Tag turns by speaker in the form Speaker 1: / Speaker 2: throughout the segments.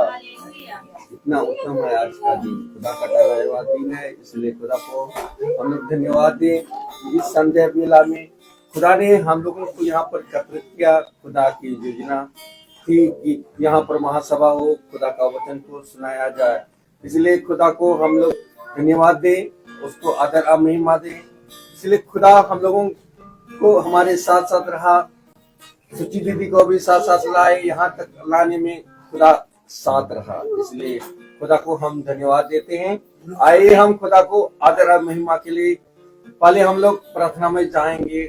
Speaker 1: इतना उत्तम है आज का दिन, खुदा का ठहराया हुआ दिन है, इसलिए खुदा को हम लोग धन्यवाद दें। इस संध्या बेला में खुदा ने हम लोगों को यहाँ पर एकत्रित किया। खुदा की योजना थी कि यहाँ पर महासभा हो, खुदा का वचन को सुनाया जाए, इसलिए खुदा को हम लोग धन्यवाद दें, उसको आदर और महिमा दें। इसलिए खुदा हम लोगों को हमारे साथ साथ रहा, सुची दीदी को भी साथ साथ लाए, यहाँ तक लाने में खुदा साथ रहा, इसलिए खुदा को हम धन्यवाद देते हैं। आइए हम खुदा को आदर और महिमा के लिए पहले हम लोग प्रार्थना में जाएंगे,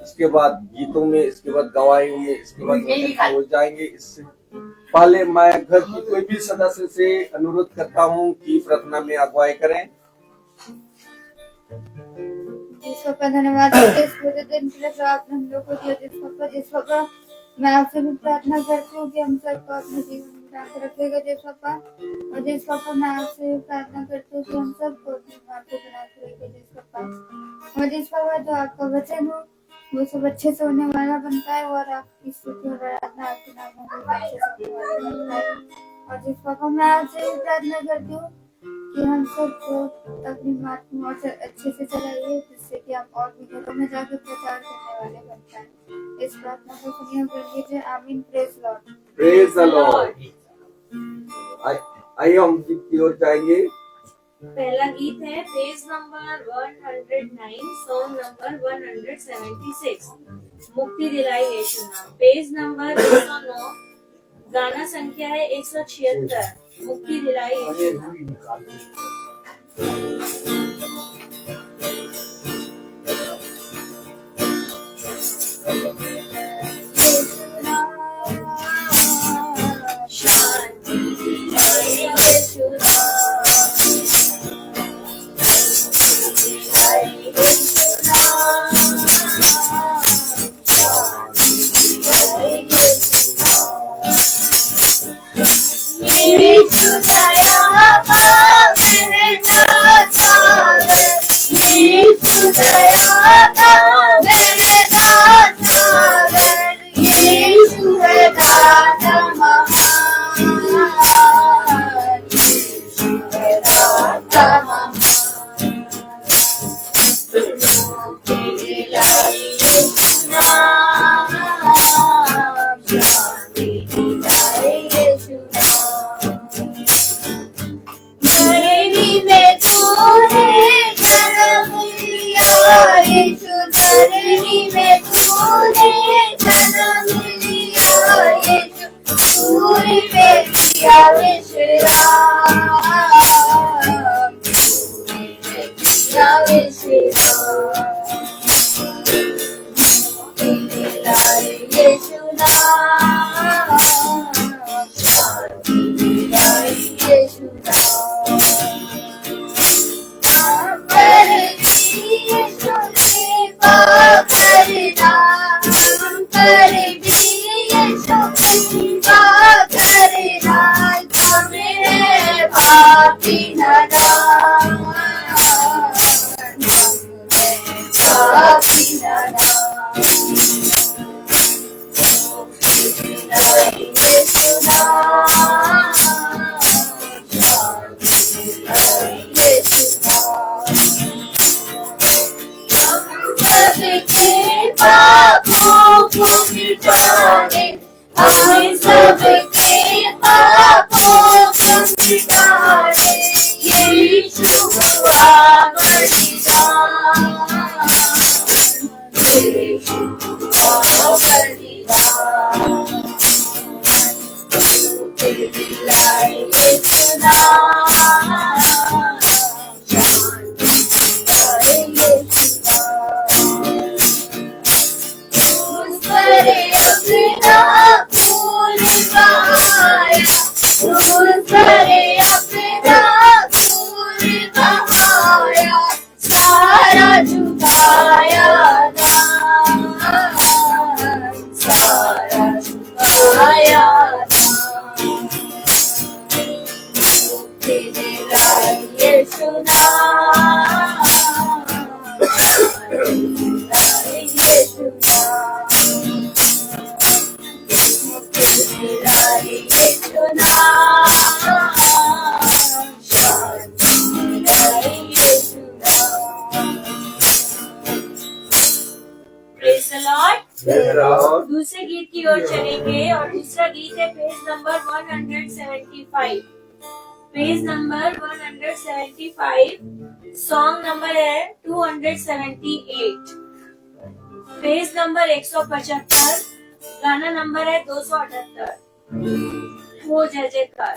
Speaker 1: इसके बाद गीतों में, इसके बाद गवाही में, इसके बाद हो जाएंगे। इससे पहले मैं घर की कोई भी सदस्य से अनुरोध करता हूँ कि प्रार्थना में अगुवाई करें।
Speaker 2: धन्यवाद इस पूरे दिन के लिए आपने हम लोग को दिया। जिस पापा मैं आपसे भी प्रार्थना करती हूँ कि हम सबको अपने जीवन में रखेगा जिस पापा, और जिस पापा मैं आपसे भी प्रार्थना करती हूँ कि हम सबको अपनी बात को बना के रखेगा जिस पापा, और जिस पापा जो आपका वचन हो वो सब अच्छे से होने वाला बनता है, और आपकी स्तुति और आराधना आपके नाम में अच्छे से होने वाला बनता है। और जिस पापा मैं आपसे भी प्रार्थना करती हूँ कि हम सबको अपनी बात को और अच्छे से चलाइए, जिससे कि हम और भी घरों में जाकर प्रचार करने वाले बन पाए। इस प्रार्थना को सुनिए कर लीजिए। आमीन। Praise Lord.
Speaker 1: Praise the Lord. आइए हम गीत की ओर जाएंगे।
Speaker 3: पहला गीत है पेज नंबर 109, सॉन्ग नंबर 176, मुक्ति दिलाई यीशु नाम। पेज नंबर 109, गाना संख्या है 176, मुक्ति दिलाई यीशु नाम। की ओर चलेंगे और दूसरा गीत है page number 175। Page number 175, song number है 278। पेज नंबर 175, गाना नंबर है 278। हो जय जयकार।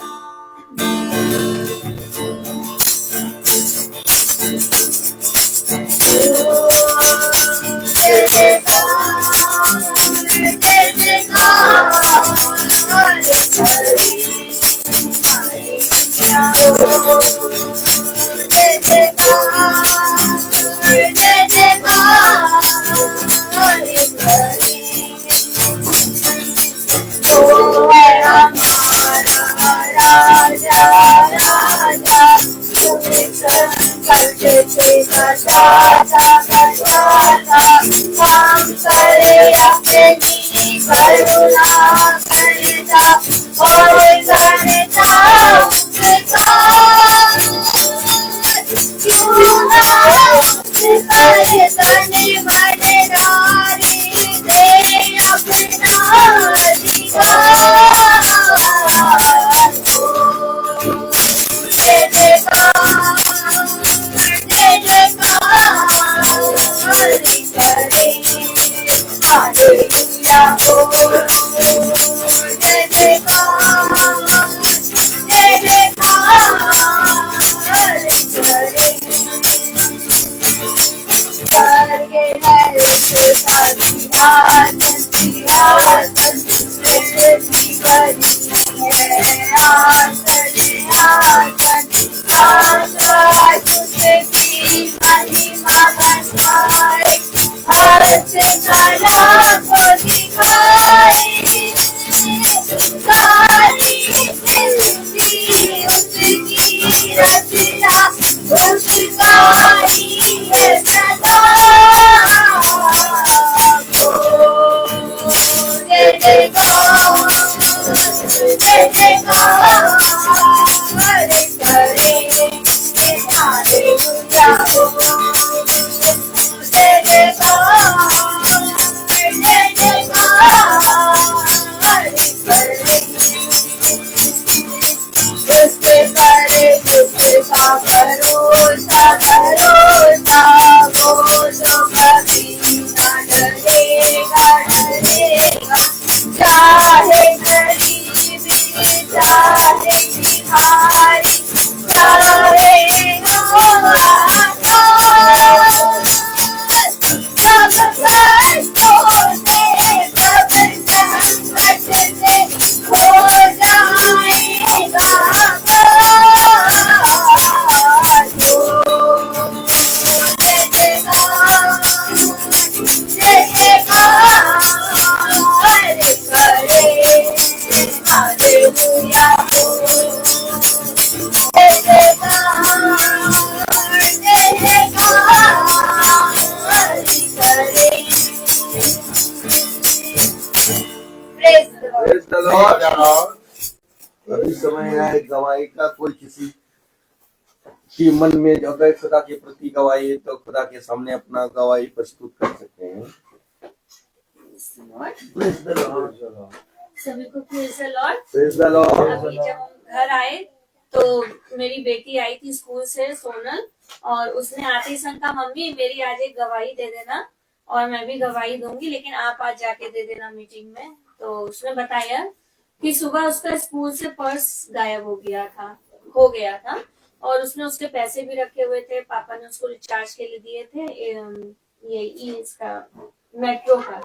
Speaker 1: Praise the Lord। अभी समय है गवाही का। कोई किसी की मन में अगर खुदा के प्रति गवाही है तो खुदा के सामने अपना गवाही प्रस्तुत कर सकते हैं। Praise the Lord।
Speaker 3: सभी को praise the Lord.
Speaker 1: Praise the Lord।
Speaker 3: अभी जब हम घर आए तो मेरी बेटी आई थी स्कूल से, सोनल, और उसने आते ही संग कहा, मम्मी मेरी आज एक गवाही दे देना और मैं भी गवाही दूंगी, लेकिन आप आज जाके दे देना मीटिंग में। तो उसने बताया कि सुबह उसका स्कूल से पर्स गायब हो गया था और उसने उसके पैसे भी रखे हुए थे। पापा ने उसको रिचार्ज के लिए दिए थे ये इसका मेट्रो का,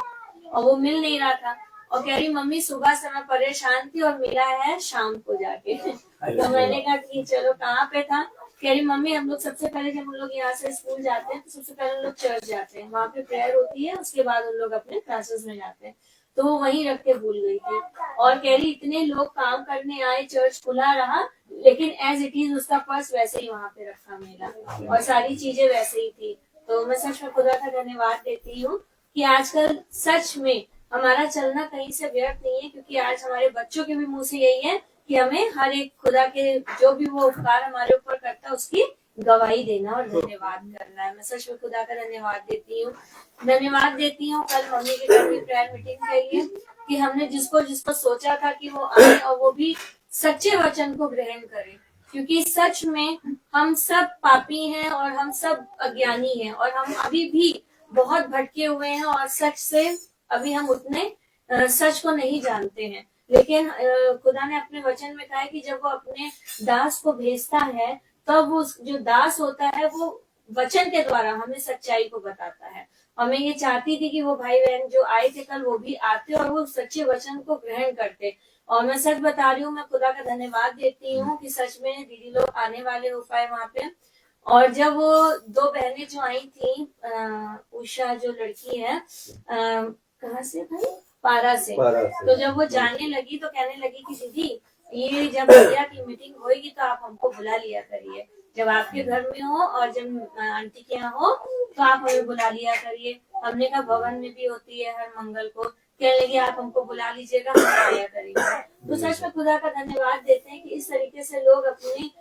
Speaker 3: और वो मिल नहीं रहा था। और कह रही मम्मी सुबह से मैं परेशान थी और मिला है शाम को जाके। तो मैंने कहा कि चलो कहाँ पे था? कह रही मम्मी हम लोग सबसे पहले जब हम लोग यहाँ से स्कूल जाते हैं तो सबसे पहले हम लोग चर्च जाते हैं, वहाँ पे प्रेयर होती है, उसके बाद उन लोग अपने क्लासेस में जाते हैं। तो वो वहीं रख के भूल गई थी और कह रही इतने लोग काम करने आए, चर्च खुला रहा, लेकिन एज इट इज उसका पर्स वैसे ही वहाँ पे रखा मिला और सारी चीजें वैसे ही थी। तो मैं सच में खुदा का धन्यवाद देती हूँ कि आजकल सच में हमारा चलना कहीं से व्यर्थ नहीं है, क्योंकि आज हमारे बच्चों के भी मुंह से यही है कि हमें हर एक खुदा के जो भी वो उपकार हमारे ऊपर करता है उसकी गवाही देना और धन्यवाद करना है। मैं सच में खुदा का धन्यवाद देती हूँ कल मम्मी के घर की प्रेयर मीटिंग के लिए कि हमने जिसको जिसको सोचा था कि वो आए और वो भी सच्चे वचन को ग्रहण करे, क्योंकि सच में हम सब पापी हैं और हम सब अज्ञानी हैं और हम अभी भी बहुत भटके हुए हैं और सच से अभी हम उतने सच को नहीं जानते हैं। लेकिन खुदा ने अपने वचन में कहा है कि जब वो अपने दास को भेजता है तब वो जो दास होता है वो वचन के द्वारा हमें सच्चाई को बताता है। और मैं ये चाहती थी कि वो भाई बहन जो आए थे कल वो भी आते और वो सच्चे वचन को ग्रहण करते। और मैं सच बता रही हूँ, मैं खुदा का धन्यवाद देती हूँ कि सच में दीदी लोग आने वाले हो पाए वहां पे। और जब वो दो बहनें जो आई थी, उषा जो लड़की है कहाँ से भाई, पारा से, तो जब वो जाने लगी तो कहने लगी कि दीदी ये जब भैया की मीटिंग होगी तो आप हमको बुला लिया करिए, जब आपके घर में हो और जब आंटी के यहाँ हो तो आप हमें बुला लिया करिए। हमने कहा भवन में भी होती है हर मंगल को, कहने लगे आप हमको बुला लीजिएगा, हम आया करेंगे। तो सच में खुदा का धन्यवाद देते हैं कि इस तरीके से लोग अपनी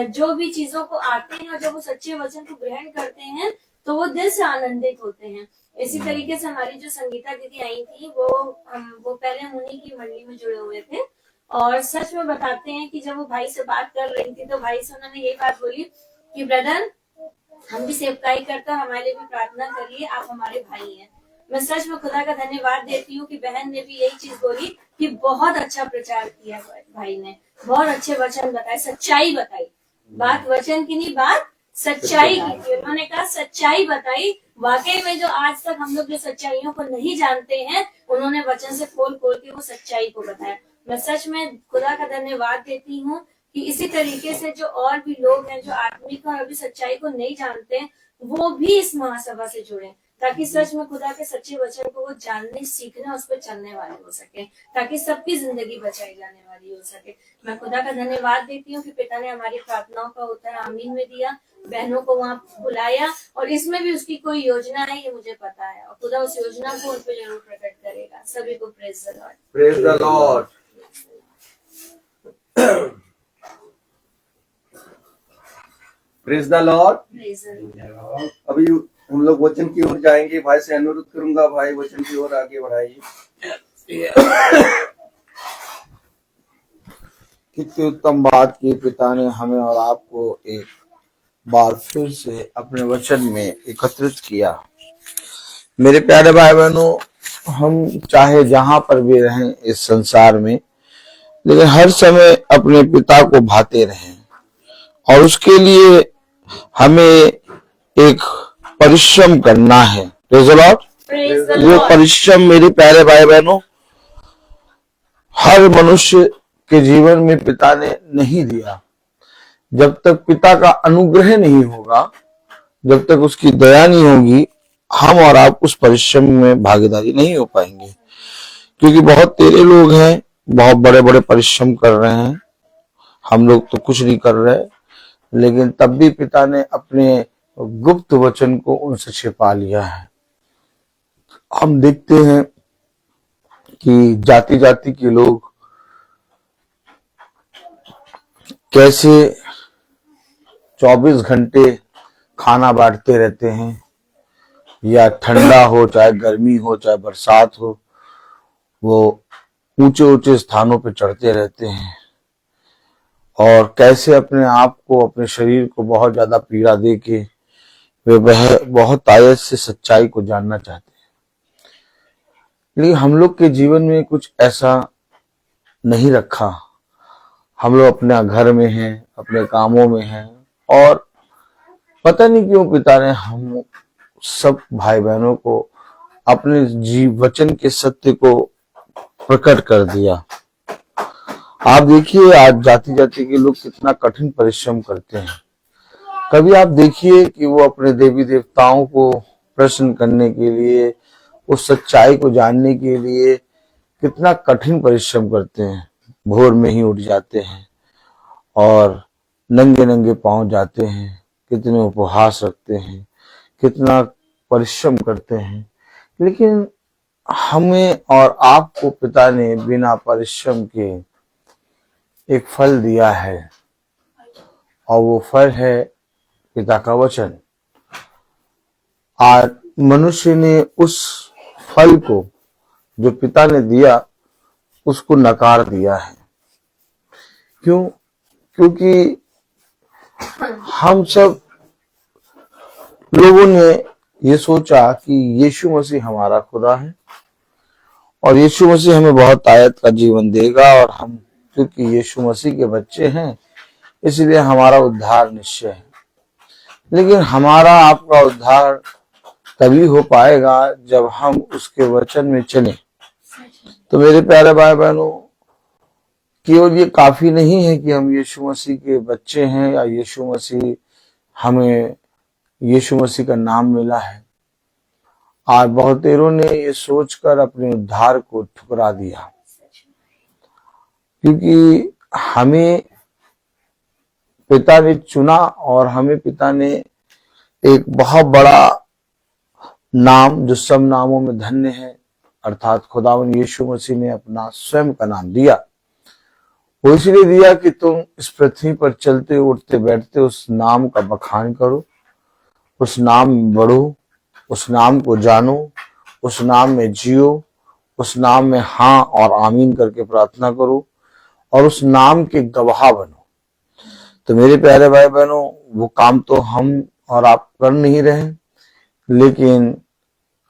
Speaker 3: जो भी चीजों को आते हैं और जब वो सच्चे वचन को ग्रहण करते हैं तो वो दिल से आनंदित होते हैं। इसी तरीके से हमारी जो संगीता दीदी आई थी वो पहले मुनि की मंडली में जुड़े हुए थे और सच में बताते हैं कि जब वो भाई से बात कर रही थी तो भाई से उन्होंने यही बात बोली कि ब्रदर हम भी सेवकाई करते हैं, हमारे लिए भी प्रार्थना करिए, आप हमारे भाई हैं। मैं सच में खुदा का धन्यवाद देती हूँ कि बहन ने भी यही चीज बोली कि बहुत अच्छा प्रचार किया भाई ने, बहुत अच्छे वचन बताए, सच्चाई बताई, बात वचन की नहीं, बात सच्चाई की थी। उन्होंने कहा सच्चाई बताई, वाकई में जो आज तक हम लोग जो सच्चाइयों को नहीं जानते हैं उन्होंने वचन से खोल खोल के वो सच्चाई को बताया। मैं सच में खुदा का धन्यवाद देती हूँ कि इसी तरीके से जो और भी लोग हैं जो आत्मिक और अभी सच्चाई को नहीं जानते हैं वो भी इस महासभा से जुड़े, ताकि सच में खुदा के सच्चे वचन को वो जानने सीखने उस पर चलने वाले हो सके, ताकि सबकी जिंदगी बचाई जाने वाली हो सके। मैं खुदा का धन्यवाद देती हूँ कि पिता ने हमारी प्रार्थनाओं का उत्तर आमीन में दिया, बहनों को वहाँ बुलाया और इसमें भी उसकी कोई योजना है ये मुझे पता है और खुदा उस योजना को उन पर जरूर प्रकट करेगा। सभी को praise the Lord,
Speaker 1: praise the Lord, praise the Lord. अभी हम लोग वचन की ओर जाएंगे, भाई से अनुरोध करूंगा भाई वचन की ओर आगे बढ़ाइए।
Speaker 4: कितनी उत्तम बात की पिता ने हमें और आपको एक बार फिर से अपने वचन में एकत्रित किया। मेरे प्यारे भाई बहनों, हम चाहे जहां पर भी रहें इस संसार में, लेकिन हर समय अपने पिता को भाते रहें और उसके लिए हमें एक परिश्रम करना है। Praise the Lord. वो परिश्रम मेरे प्यारे भाई बहनों हर मनुष्य के जीवन में पिता ने नहीं दिया। जब तक पिता का अनुग्रह नहीं होगा, जब तक उसकी दया नहीं होगी, हम और आप उस परिश्रम में भागीदारी नहीं हो पाएंगे। क्योंकि बहुत तेरे लोग हैं, बहुत बड़े बड़े परिश्रम कर रहे हैं, हम लोग तो कुछ नहीं कर रहे, लेकिन तब भी पिता ने अपने गुप्त वचन को उनसे छिपा लिया है। हम देखते हैं कि जाति जाति के लोग कैसे 24 घंटे खाना बांटते रहते हैं, या ठंडा हो चाहे गर्मी हो चाहे बरसात हो, वो ऊंचे ऊंचे स्थानों पर चढ़ते रहते हैं और कैसे अपने आप को, अपने शरीर को बहुत ज्यादा पीड़ा दे के वे बहुत आयत से सच्चाई को जानना चाहते हैं। लेकिन हम लोग के जीवन में कुछ ऐसा नहीं रखा। हम लोग अपने घर में हैं, अपने कामों में हैं और पता नहीं क्यों पिता ने हम सब भाई बहनों को अपने वचन के सत्य को प्रकट कर दिया। आप देखिए आज जाति जाति के लोग कितना कठिन परिश्रम करते हैं। कभी आप देखिए कि वो अपने देवी देवताओं को प्रश्न करने के लिए, उस सच्चाई को जानने के लिए कितना कठिन परिश्रम करते हैं। भोर में ही उठ जाते हैं और नंगे नंगे पांव जाते हैं, कितने उपवास रखते हैं, कितना परिश्रम करते हैं। लेकिन हमें और आपको पिता ने बिना परिश्रम के एक फल दिया है और वो फल है पिता का वचन। आज मनुष्य ने उस फल को जो पिता ने दिया उसको नकार दिया है। क्यों? क्योंकि हम सब लोगों ने ये सोचा कि यीशु मसीह हमारा खुदा है और यीशु मसीह हमें बहुत आयत का जीवन देगा, और हम क्योंकि यीशु मसीह के बच्चे हैं इसलिए हमारा उद्धार निश्चय है। लेकिन हमारा आपका उद्धार तभी हो पाएगा जब हम उसके वचन में चलें। तो मेरे प्यारे भाई बहनों, केवल ये काफी नहीं है कि हम यीशु मसीह के बच्चे हैं या हमें यीशु मसीह का नाम मिला है। आज बहुतेरों ने ये सोचकर अपने उद्धार को ठुकरा दिया, क्योंकि हमें पिता ने चुना और हमें पिता ने एक बहुत बड़ा नाम जो सब नामों में धन्य है अर्थात खुदावन यीशु मसीह ने अपना स्वयं का नाम दिया। वो इसलिए दिया कि तुम इस पृथ्वी पर चलते उठते बैठते उस नाम का बखान करो, उस नाम में बढ़ो, उस नाम को जानो, उस नाम में जियो, उस नाम में हाँ और आमीन करके प्रार्थना करो और उस नाम के गवाह बनो। तो मेरे प्यारे भाई बहनों, वो काम तो हम और आप कर नहीं रहे, लेकिन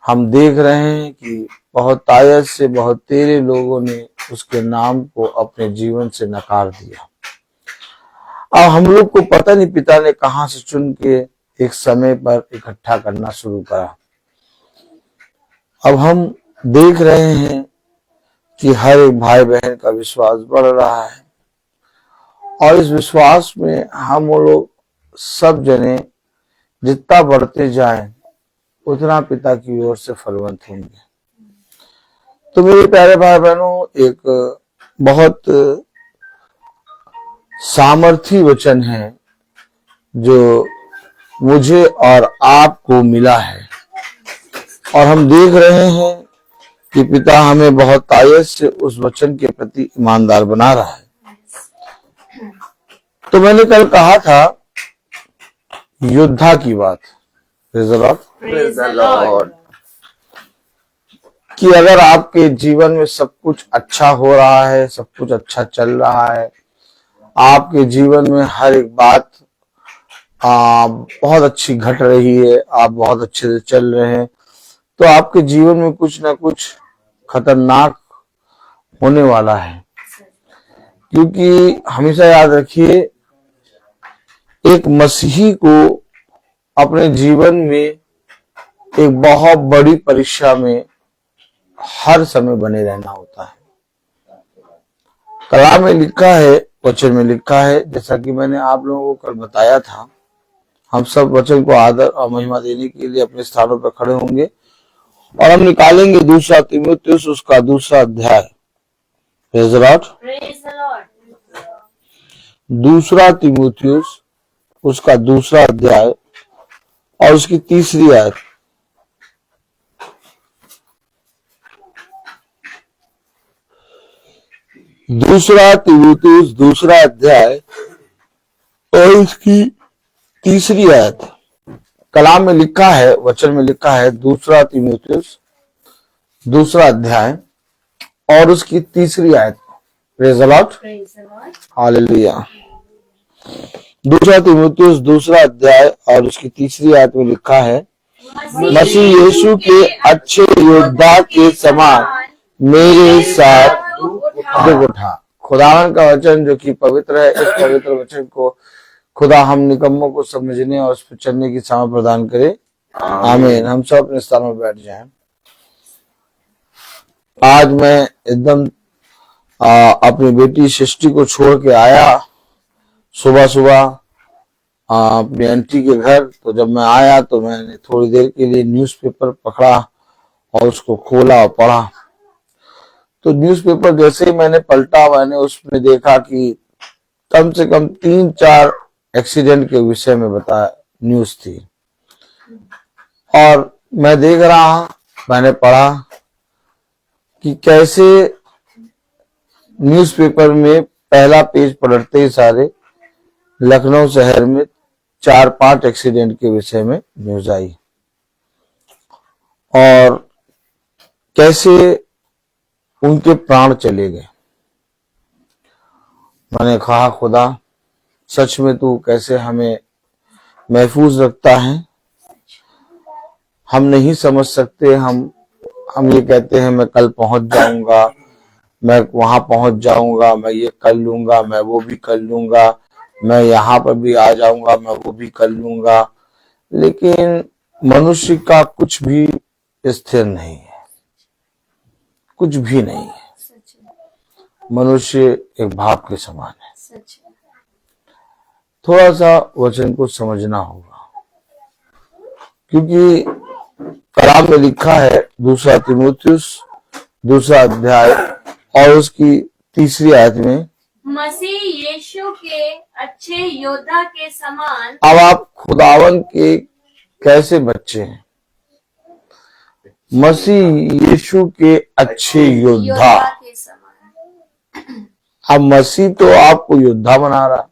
Speaker 4: हम देख रहे हैं कि बहुत आयत से बहुत तेरे लोगों ने उसके नाम को अपने जीवन से नकार दिया। अब हम लोग को पता नहीं पिता ने कहां से चुन के एक समय पर इकट्ठा करना शुरू करा। अब हम देख रहे हैं कि हर एक भाई बहन का विश्वास बढ़ रहा है और इस विश्वास में हम लोग सब जने जितना बढ़ते जाएं उतना पिता की ओर से फलवंत होंगे। तो मेरे प्यारे भाई बहनों, एक बहुत सामर्थी वचन है जो मुझे और आपको मिला है और हम देख रहे हैं कि पिता हमें बहुत आयत से उस वचन के प्रति ईमानदार बना रहा है। तो मैंने कल कहा था योद्धा की बात,
Speaker 3: Praise the Lord.
Speaker 4: कि अगर आपके जीवन में सब कुछ अच्छा हो रहा है, सब कुछ अच्छा चल रहा है, आपके जीवन में हर एक बात बहुत अच्छी घट रही है, आप बहुत अच्छे से चल रहे हैं, तो आपके जीवन में कुछ ना कुछ खतरनाक होने वाला है। क्योंकि हमेशा याद रखिए, एक मसीही को अपने जीवन में एक बहुत बड़ी परीक्षा में हर समय बने रहना होता है। कलाम में लिखा है, वचन में लिखा है, जैसा कि मैंने आप लोगों को कल बताया था, हम सब वचन को आदर और महिमा देने के लिए अपने स्थानों पर खड़े होंगे और हम निकालेंगे दूसरा तीमुथियुस उसका दूसरा अध्याय। Praise the Lord.
Speaker 3: Praise the Lord.
Speaker 4: दूसरा तीमुथियुस उसका दूसरा अध्याय और उसकी तीसरी आयत। दूसरा तीमुथियुस दूसरा अध्याय और उसकी तीसरी आयत। कलाम में लिखा है, वचन में लिखा है, दूसरा तीमुथियुस दूसरा अध्याय और उसकी तीसरी आयत। Praise the Lord.
Speaker 3: Praise the Lord.
Speaker 4: Hallelujah. दूसरा तीमुथियुस दूसरा अध्याय और उसकी तीसरी आयत में लिखा है, मसीह यीशु के अच्छे योद्धा के समान मेरे साथ दुख उठा। खुदावन का वचन जो कि पवित्र है, इस पवित्र वचन को खुदा हम निकम्मों को समझने और उस पर चलने की सामर्थ प्रदान करे। आमीन। हम सब अपने स्थान में बैठ जाएं। आज मैं एकदम अपनी बेटी सृष्टि को छोड़ के आया सुबह सुबह अपनी आंटी के घर। तो जब मैं आया तो मैंने थोड़ी देर के लिए न्यूज़पेपर पकड़ा और उसको खोला और पढ़ा। तो न्यूज़पेपर जैसे ही मैंने पलटा, मैंने उसमें देखा कि कम से कम 3-4 एक्सीडेंट के विषय में बताया न्यूज़ थी। और मैं देख रहा, मैंने पढ़ा कि कैसे न्यूज़पेपर में पहला पेज पलटते ही सारे लखनऊ शहर में 4-5 एक्सीडेंट के विषय में न्यूज आई और कैसे उनके प्राण चले गए। मैंने कहा खुदा सच में तू कैसे हमें महफूज रखता है। हम नहीं समझ सकते। हम ये कहते हैं मैं कल पहुंच जाऊंगा, मैं वहां पहुंच जाऊंगा, मैं ये कर लूंगा, मैं वो भी कर लूंगा, मैं यहाँ पर भी आ जाऊंगा, मैं वो भी कर लूंगा। लेकिन मनुष्य का कुछ भी स्थिर नहीं है, कुछ भी नहीं है। मनुष्य एक भाप के समान है। थोड़ा सा वचन को समझना होगा, क्योंकि कलाम में लिखा है 2 तीमुथियुस 2 अध्याय और उसकी 3 आयत में,
Speaker 3: मसीह यीशु के अच्छे योद्धा के समान।
Speaker 4: अब आप खुदावन के कैसे बच्चे हैं? मसीह यीशु के अच्छे योद्धा
Speaker 3: के समान।
Speaker 4: अब मसीह तो आपको योद्धा बना रहा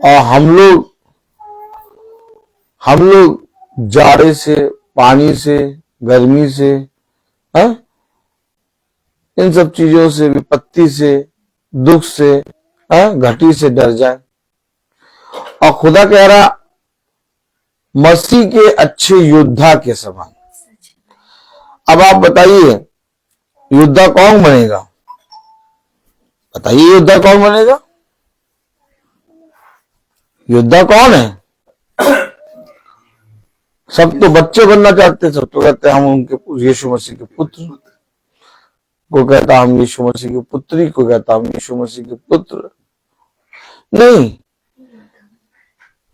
Speaker 4: और हम लोग जाड़े से, पानी से, गर्मी से, इन सब चीजों से, विपत्ति से, दुख से, घटी से डर जाए। और खुदा कह रहा मसीह के अच्छे योद्धा के समान। अब आप बताइए योद्धा कौन बनेगा? बताइए योद्धा कौन बनेगा? योद्धा कौन है? सब तो बच्चे बनना चाहते, सब तो कहते हैं हम उनके यीशु मसीह के पुत्र, कोई कहता हम यीशु मसीह की पुत्री, कोई कहता हम यीशु मसीह के पुत्र। नहीं,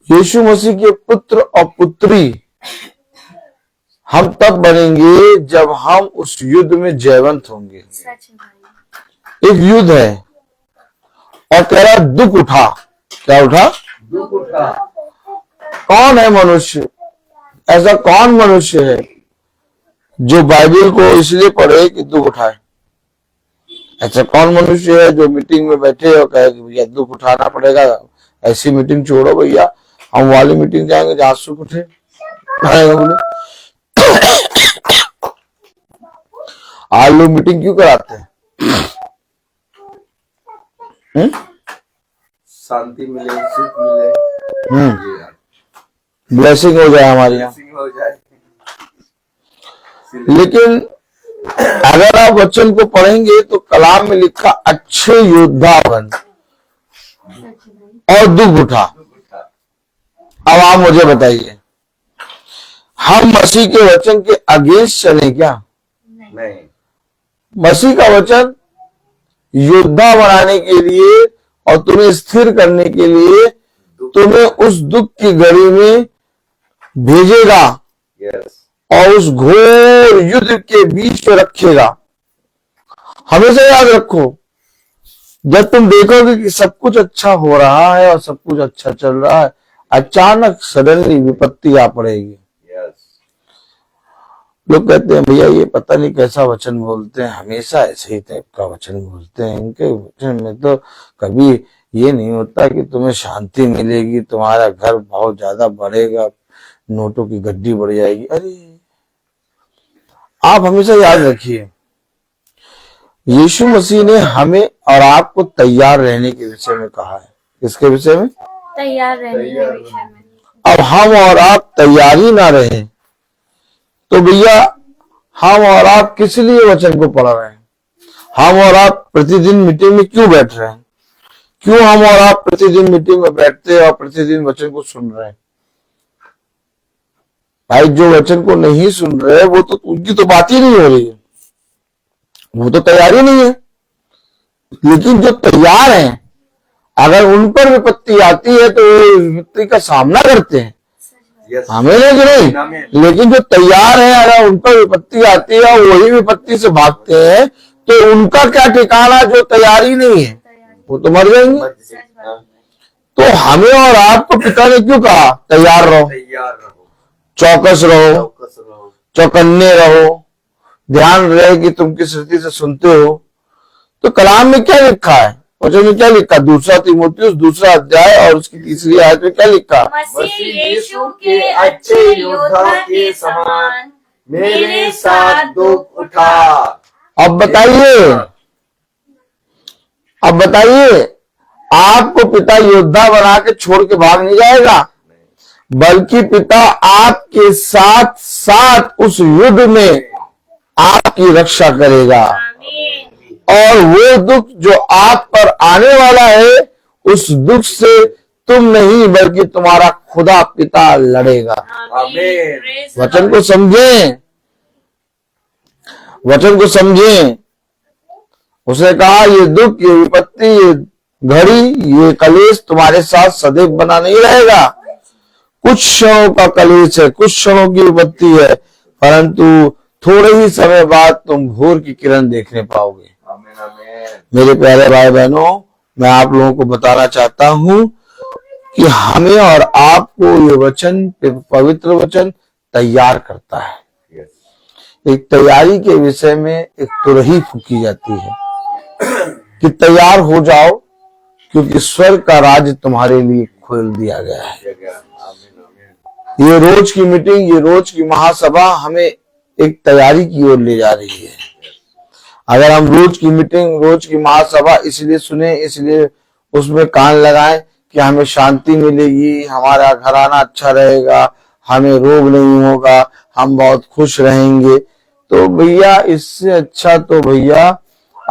Speaker 4: यीशु मसीह के पुत्र और पुत्री हम तब बनेंगे जब हम उस युद्ध में जयवंत होंगे। एक युद्ध है और कह रहा दुख उठा। क्या उठा?
Speaker 1: दुख उठा।
Speaker 4: कौन है मनुष्य? ऐसा कौन मनुष्य है जो बाइबल को इसलिए पढ़े कि दुख उठाए? ऐसा कौन मनुष्य है जो मीटिंग में बैठे और कहे कि भैया दुख उठाना पड़ेगा, ऐसी मीटिंग छोड़ो भैया, हम वाली मीटिंग जाएंगे जहां सुख उठे? बोले आज लोग मीटिंग क्यों कराते हैं?
Speaker 1: शांति मिले, सुख मिले,
Speaker 4: ब्लेसिंग हो जाए हमारे यहाँ।
Speaker 1: blessing हो जाए।
Speaker 4: लेकिन अगर आप वचन को पढ़ेंगे तो कलाम में लिखा अच्छे योद्धा बन और दुख उठा। अब आप मुझे बताइए हम मसीह के वचन के अगेंस्ट चले क्या?
Speaker 1: नहीं।
Speaker 4: मसीह का वचन योद्धा बनाने के लिए और तुम्हें स्थिर करने के लिए तुम्हें उस दुख की घड़ी में भेजेगा और उस घोर युद्ध के बीच में रखेगा। हमेशा याद रखो, जब तुम देखोगे कि सब कुछ अच्छा हो रहा है और सब कुछ अच्छा चल रहा है, अचानक सडनली विपत्ति आ पड़ेगी। लोग कहते हैं भैया ये पता नहीं कैसा वचन बोलते हैं, हमेशा ऐसे ही टाइप का वचन बोलते हैं, इनके वचन में तो कभी ये नहीं होता कि तुम्हें शांति मिलेगी, तुम्हारा घर बहुत ज्यादा बढ़ेगा, नोटों की गड्डी बढ़ जाएगी। अरे आप हमेशा याद रखिए, यीशु मसीह ने हमें और आपको तैयार रहने के विषय में कहा है। किसके विषय में?
Speaker 3: तैयार रहने के विषय में।
Speaker 4: अब हम और आप तैयार ही ना रहे तो भैया हम और आप किस लिए वचन को पढ़ रहे हैं? हम और आप प्रतिदिन मीटिंग में क्यों बैठ रहे हैं? क्यों हम और आप प्रतिदिन मीटिंग में बैठते हैं और प्रतिदिन वचन को सुन रहे हैं? भाई जो वचन को नहीं सुन रहे वो तो उनकी तो बात ही नहीं हो रही है, वो तो तैयारी नहीं है। लेकिन जो तैयार हैं, अगर उन पर विपत्ति आती है तो वो विपत्ति का सामना करते हैं। हमें नहीं, लेकिन जो तैयार है अगर उन पर विपत्ति आती है और वही विपत्ति से भागते हैं तो उनका क्या ठिकाना जो तैयारी नहीं है, वो तो मर जाएंगे। तो हमें और आपको पिता ने क्यों कहा तैयार रहो, चौकस रहो, चौकन्ने रहो, ध्यान रहे कि तुम किस रीति से सुनते हो। तो कलाम में क्या लिखा है? वचन में क्या लिखा? दूसरा तीमुथियुस दूसरा अध्याय और उसकी तीसरी आयत में क्या लिखा?
Speaker 3: मसीह यीशु के अच्छे योद्धा के समान मेरे साथ दुख उठा।
Speaker 4: अब बताइए, आपको पिता योद्धा बना के छोड़ के भाग नहीं जाएगा, बल्कि पिता आपके साथ साथ उस युद्ध में आपकी रक्षा करेगा।
Speaker 3: आमीन।
Speaker 4: और वो दुख जो आप पर आने वाला है, उस दुख से तुम नहीं बल्कि तुम्हारा खुदा पिता लड़ेगा।
Speaker 1: आमीन।
Speaker 3: Praise the
Speaker 4: वचन
Speaker 3: Lord.
Speaker 4: को समझें, वचन को समझें। उसने कहा ये दुख, ये विपत्ति, ये घड़ी, ये कलेश तुम्हारे साथ सदैव बना नहीं रहेगा। कुछ क्षणों का कलेश है, कुछ क्षणों की विपत्ति है, परंतु थोड़े ही समय बाद तुम भोर की किरण देखने पाओगे।
Speaker 1: आमीन। आमीन।
Speaker 4: मेरे प्यारे भाई बहनों, मैं आप लोगों को बताना चाहता हूं कि हमें और आपको ये वचन, पवित्र वचन तैयार करता है।
Speaker 1: यस।
Speaker 4: एक तैयारी के विषय में एक तुरही फूकी जाती है कि तैयार हो जाओ, क्योंकि स्वर्ग का राज्य तुम्हारे लिए खोल दिया गया है।
Speaker 1: आमीन। आमीन।
Speaker 4: ये रोज की मीटिंग, ये रोज की महासभा हमें एक तैयारी की ओर ले जा रही है। अगर हम रोज की मीटिंग, रोज की महासभा इसलिए सुने, इसलिए उसमें कान लगाएं कि हमें शांति मिलेगी, हमारा घराना अच्छा रहेगा, हमें रोग नहीं होगा, हम बहुत खुश रहेंगे, तो भैया इससे अच्छा तो भैया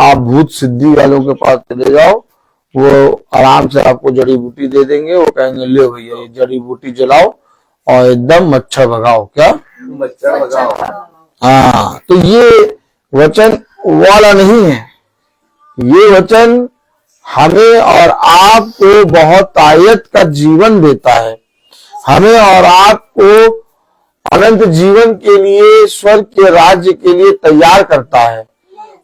Speaker 4: आप भूत सिद्धि वालों के पास चले जाओ। वो आराम से आपको जड़ी बूटी दे देंगे, वो कहेंगे ले भैया ये जड़ी बूटी जलाओ और एकदम मच्छर भगाओ। क्या?
Speaker 1: मच्छर भगाओ।
Speaker 4: हाँ, तो ये वचन वाला नहीं है। ये वचन हमें और आपको बहुत आयत का जीवन देता है, हमें और आपको अनंत जीवन के लिए, स्वर्ग के राज्य के लिए तैयार करता है।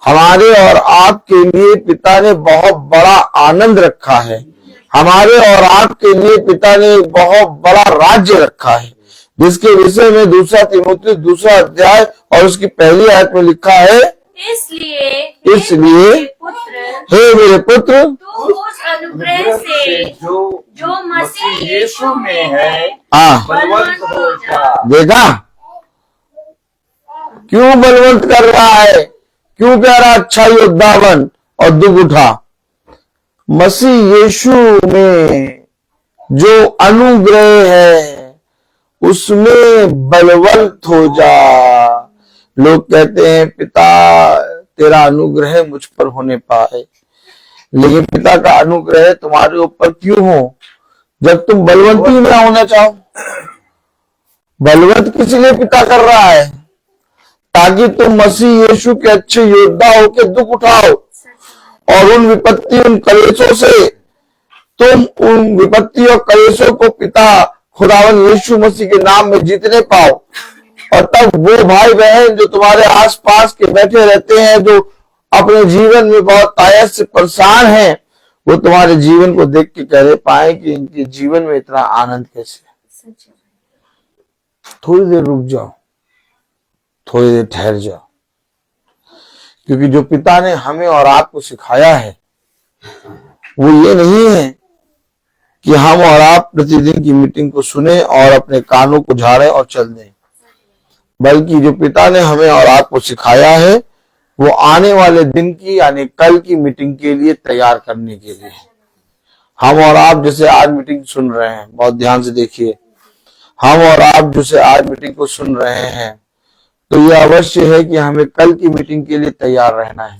Speaker 4: हमारे और आपके लिए पिता ने बहुत बड़ा आनंद रखा है, हमारे और आपके लिए पिता ने बहुत बड़ा राज्य रखा है, जिसके विषय में दूसरा तीमुथियुस दूसरा अध्याय और उसकी पहली आयत में लिखा है,
Speaker 3: इसलिए
Speaker 4: हे मेरे पुत्र,
Speaker 3: तू उस अनुग्रह से जो मसीह यीशु में है
Speaker 4: हाँ
Speaker 3: बलवंत हो जा।
Speaker 4: देखा क्यों बलवंत कर रहा है, क्यों कह रहा अच्छा योद्धा बन और दुख उठा? मसीह यीशु में जो अनुग्रह है उसमें बलवंत हो जा। लोग कहते हैं पिता तेरा अनुग्रह मुझ पर होने पाए, लेकिन पिता का अनुग्रह तुम्हारे ऊपर क्यों हो जब तुम बलवंती में होना चाहो? बलवंत किस लिए पिता कर रहा है? ताकि तुम मसीह यीशु के अच्छे योद्धा होकर दुख उठाओ और उन विपत्ति, उन कलेशों से, तुम उन विपत्ति और कलेशों को पिता खुदावन यीशु मसीह के नाम में जीतने पाओ। और तब वो भाई बहन जो तुम्हारे आसपास के बैठे रहते हैं, जो अपने जीवन में बहुत आयत से परेशान हैं, वो तुम्हारे जीवन को देख के कह पाए कि इनके जीवन में इतना आनंद कैसे है। थोड़ी देर रुक जाओ, थोड़ी देर ठहर जाओ, क्योंकि जो पिता ने हमें और आपको सिखाया है वो ये नहीं है कि हम और आप प्रतिदिन की मीटिंग को सुने और अपने कानों को झाड़ें और चल दें, बल्कि जो पिता ने हमें और आपको सिखाया है वो आने वाले दिन की, यानी कल की मीटिंग के लिए तैयार करने के लिए। हम और आप जैसे आज मीटिंग सुन रहे हैं, बहुत ध्यान से देखिए, हम और आप जैसे आज मीटिंग को सुन रहे हैं, तो ये अवश्य है कि हमें कल की मीटिंग के लिए तैयार रहना है।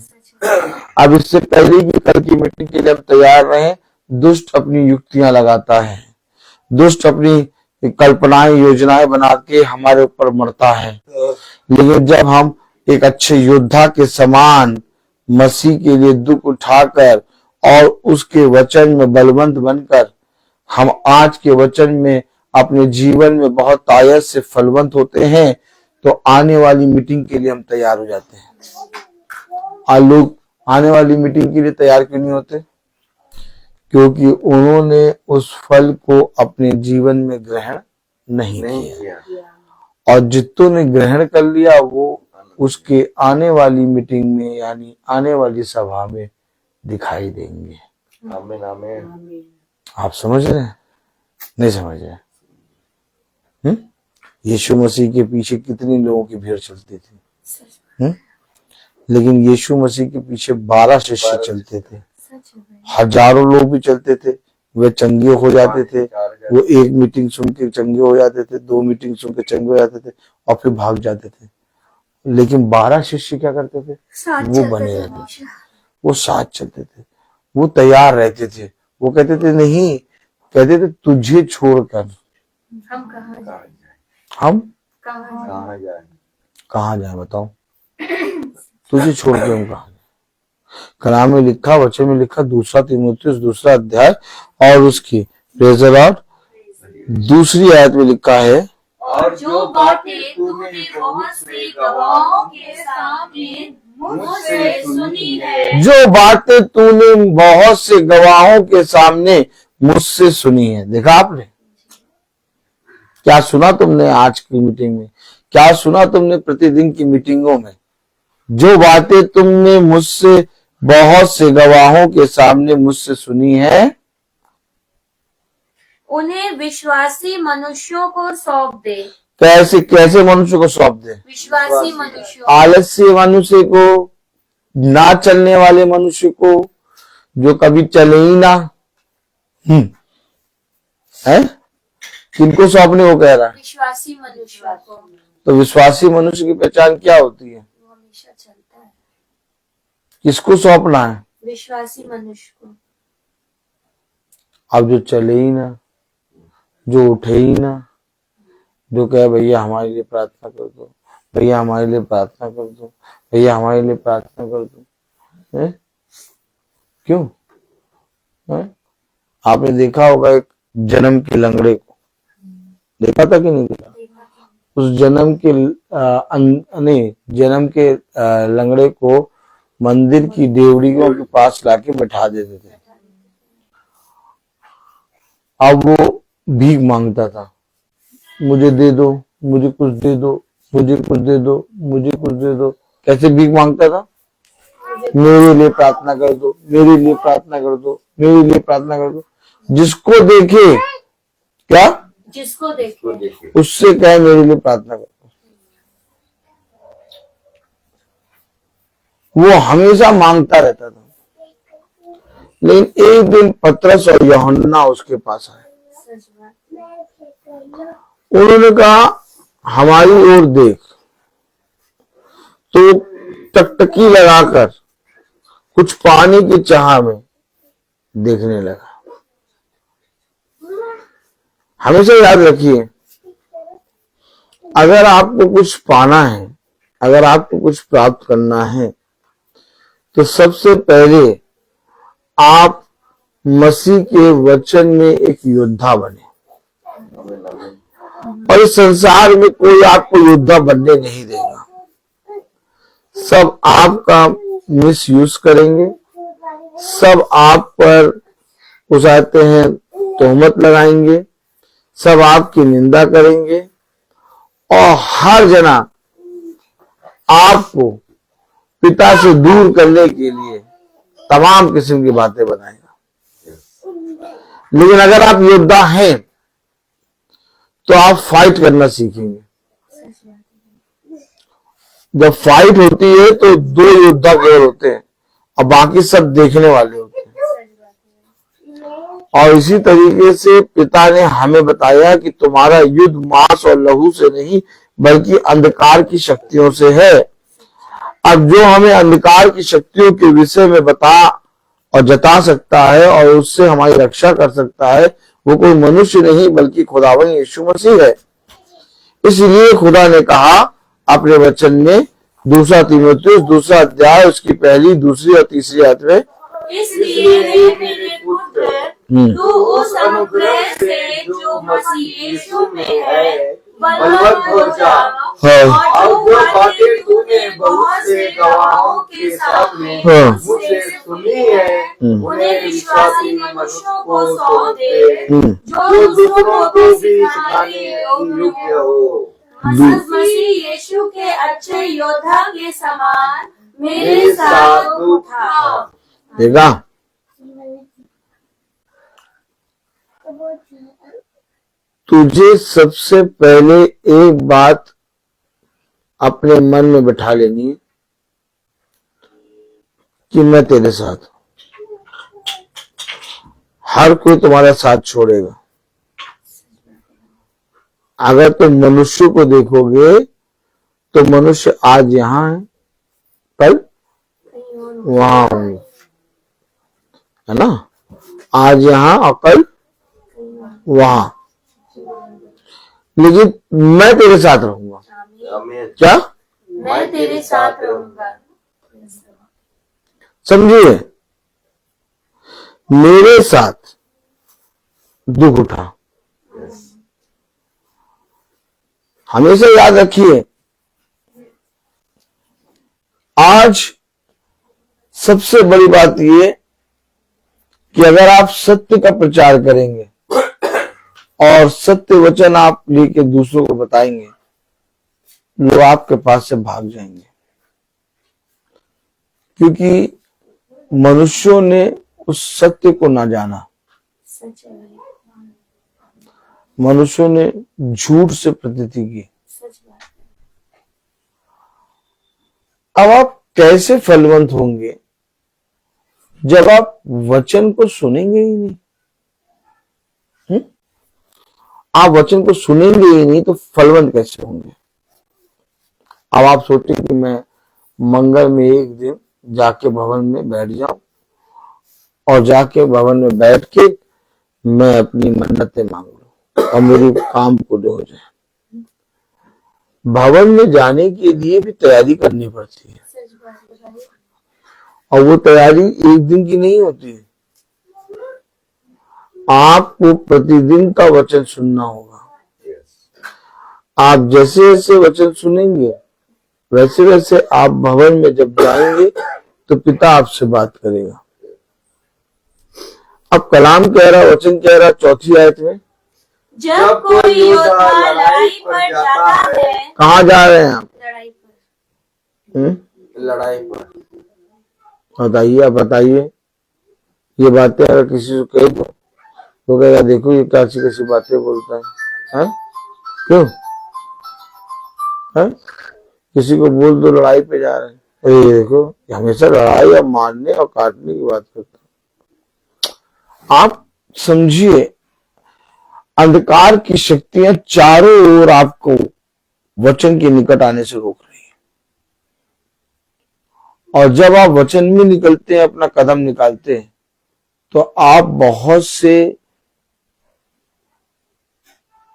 Speaker 4: अब इससे पहले कि कल की मीटिंग के लिए हम तैयार रहें, दुष्ट अपनी युक्तियां लगाता है, दुष्ट अपनी कल्पनाएं, योजनाएं बना के हमारे ऊपर मरता है। लेकिन जब हम एक अच्छे योद्धा के समान मसीह के लिए दुख उठाकर और उसके वचन में बलवंत बनकर हम आज के वचन में अपने जीवन में बहुत आयत से फलवंत होते हैं, तो आने वाली मीटिंग के लिए हम तैयार हो जाते हैं। आज लोग आने वाली मीटिंग के लिए तैयार क्यों नहीं होते? क्योंकि उन्होंने उस फल को अपने जीवन में ग्रहण नहीं किया, और जितनों ने ग्रहण कर लिया वो उसके आने वाली मीटिंग में, यानी आने वाली सभा में दिखाई देंगे।
Speaker 1: आमीन आमीन।
Speaker 4: आप समझ रहे हैं? नहीं समझ रहे? यीशु मसीह के पीछे कितनी लोगों की भीड़ चलती थी, लेकिन यीशु मसीह के पीछे 12 शिष्य चलते थे। हजारों लोग भी चलते थे, वे चंगे हो जाते थे। वो एक मीटिंग सुन के चंगे हो जाते थे, 2 मीटिंग सुन के चंगे हो जाते थे और फिर भाग जाते थे। लेकिन 12 शिष्य क्या करते थे? वो बने रहते थे, वो साथ चलते थे, वो तैयार रहते थे। वो कहते थे नहीं, कहते थे तुझे छोड़कर
Speaker 3: हम कहाँ जाए?
Speaker 4: हम
Speaker 1: कहाँ
Speaker 4: जाए बताओ? तुझे छोड़ के हम कहाँ जाए? कलाम में लिखा, वचन में लिखा, 2 तीमुथियुस 2 अध्याय और उसकी प्रेज द लॉर्ड 2 आयत में लिखा है,
Speaker 3: और जो बातें तूने बहुत से गवाहों के सामने मुझसे सुनी है,
Speaker 4: जो बातें तूने बहुत से गवाहों के सामने मुझसे सुनी है। देखा आपने? क्या सुना तुमने आज की मीटिंग में? क्या सुना तुमने प्रतिदिन की मीटिंगों में? जो बातें तुमने मुझसे बहुत से गवाहों के सामने मुझसे सुनी है,
Speaker 3: उन्हें विश्वासी मनुष्यों को सौंप दे।
Speaker 4: कैसे कैसे मनुष्य को सौंप दे?
Speaker 3: विश्वासी मनुष्यों,
Speaker 4: आलस्य मनुष्य को, ना चलने वाले मनुष्य को, जो कभी चले ही ना। है किनको सौंपने को कह रहा है?
Speaker 3: विश्वासी मनुष्यों को।
Speaker 4: तो विश्वासी मनुष्य की पहचान क्या होती है?
Speaker 3: वो हमेशा चलता है।
Speaker 4: किसको सौंपना है?
Speaker 3: विश्वासी मनुष्य को।
Speaker 4: अब जो चले ही ना, जो उठे ही ना, जो कहे भैया हमारे लिए प्रार्थना कर दो, भैया हमारे लिए प्रार्थना कर दो, भैया हमारे लिए प्रार्थना कर दो। है? क्यों? है? आपने देखा होगा एक जन्म के लंगड़े को, देखा था कि नहीं देखा? उस जन्म के लंगड़े को मंदिर की देवड़ियों के पास लाके बैठा देते थे। अब वो भीख मांगता था, मुझे दे दो, मुझे कुछ दे दो, मुझे कुछ दे दो, मुझे कुछ दे दो। कैसे भीख मांगता था? मेरे लिए प्रार्थना कर दो, मेरे लिए प्रार्थना कर दो, मेरे लिए प्रार्थना कर दो। जिसको देखे, क्या?
Speaker 3: जिसको देखे
Speaker 4: उससे कहे मेरे लिए प्रार्थना कर दो। वो हमेशा मांगता रहता था। लेकिन एक दिन पतरस और यूहन्ना उसके पास आए। उन्होंने कहा हमारी ओर देख। तो टकटकी लगाकर कुछ पानी की चाह में देखने लगा। हमेशा याद रखिए, अगर आपको कुछ पाना है, अगर आपको कुछ प्राप्त करना है, तो सबसे पहले आप मसीह के वचन में एक योद्धा बने। और इस संसार में कोई आपको योद्धा बनने नहीं देगा। सब आपका मिसयूज करेंगे, सब आप पर उसाते हैं, तोहमत लगाएंगे, सब आपकी निंदा करेंगे और हर जना आपको पिता से दूर करने के लिए तमाम किस्म की बातें बनाएगा। लेकिन अगर आप योद्धा हैं तो आप फाइट करना सीखेंगे। जब फाइट होती है तो 2 योद्धा केवल होते हैं और बाकी सब देखने वाले होते हैं। और इसी तरीके से पिता ने हमें बताया कि तुम्हारा युद्ध मांस और लहू से नहीं बल्कि अंधकार की शक्तियों से है। अब जो हमें अंधकार की शक्तियों के विषय में बता और जता सकता है और उससे हमारी रक्षा कर सकता है, वो कोई मनुष्य नहीं बल्कि खुदावन यीशु मसीह है। इसलिए खुदा ने कहा अपने वचन में 2 तीमुथियुस 2 अध्याय उसकी 1, 2 और 3 आयत में,
Speaker 3: इसलिए हे मेरे पुत्र, तू उस अनुग्रह से जो मसीह यीशु में है बलवन्त हो जा। और जो बातें तूने बहुत से गवाहों के सामने मुझसे सुनी है, उन्हें विश्वासी मनुष्यों को सौंप दे, जो दूसरों को भी सिखाने योग्य हो। मसीह यीशु के अच्छे योद्धा के समान मेरे साथ तू था।
Speaker 4: देखा? तुझे सबसे पहले एक बात अपने मन में बिठा लेनी है कि मैं तेरे साथ हूं। हर कोई तुम्हारा साथ छोड़ेगा। अगर तुम मनुष्य को देखोगे तो मनुष्य आज यहां है, कल वहां होंगे, है ना। आज यहां और कल वहां, लेकिन मैं तेरे साथ रहूंगा।
Speaker 1: आमीन।
Speaker 4: क्या
Speaker 3: मैं तेरे साथ रहूंगा।
Speaker 4: समझिए, मेरे साथ दुख उठा। हमेशा याद रखिए, आज सबसे बड़ी बात यह कि अगर आप सत्य का प्रचार करेंगे और सत्य वचन आप लेके दूसरों को बताएंगे, लोग आपके पास से भाग जाएंगे, क्योंकि मनुष्यों ने उस सत्य को ना जाना।
Speaker 3: सच है भाई,
Speaker 4: मनुष्यों ने झूठ से प्रतीति की।
Speaker 3: सच बात है।
Speaker 4: अब आप कैसे फलवंत होंगे जब आप वचन को सुनेंगे ही नहीं? आप वचन को सुनेंगे ही नहीं तो फलवंत कैसे होंगे? अब आप सोचें कि मैं मंगल में एक दिन जाके भवन में बैठ जाऊं और जाके भवन में बैठ के मैं अपनी मन्नतें मांग लूं और मेरी काम पूरे हो जाए। भवन में जाने के लिए भी तैयारी करनी पड़ती है,
Speaker 3: सच बात है भाई।
Speaker 4: और वो तैयारी एक दिन की नहीं होती है। आपको प्रतिदिन का वचन सुनना होगा। आप जैसे जैसे वचन सुनेंगे वैसे वैसे आप भवन में जब जाएंगे तो पिता आपसे बात करेगा। अब कलाम कह रहा, वचन कह रहा 4th आयत में,
Speaker 3: जब कोई योद्धा लड़ाई पर जाता है।
Speaker 4: कहाँ जा रहे हैं आप?
Speaker 3: लड़ाई पर।
Speaker 1: लड़ाई पर।
Speaker 4: बताइए, आप बताइए। ये बातें अगर किसी को कहे तो कहेगा देखो ये कैसी कैसी बातें बोलता है? क्यों है? किसी को बोल दो लड़ाई पे जा रहे हैं, अरे ये देखो ये हमेशा लड़ाई और मारने और काटने की बात करता है। आप समझिए, अंधकार की शक्तियां चारों ओर आपको वचन के निकट आने से रोक रही है, और जब आप वचन में निकलते हैं, अपना कदम निकालते हैं, तो आप बहुत से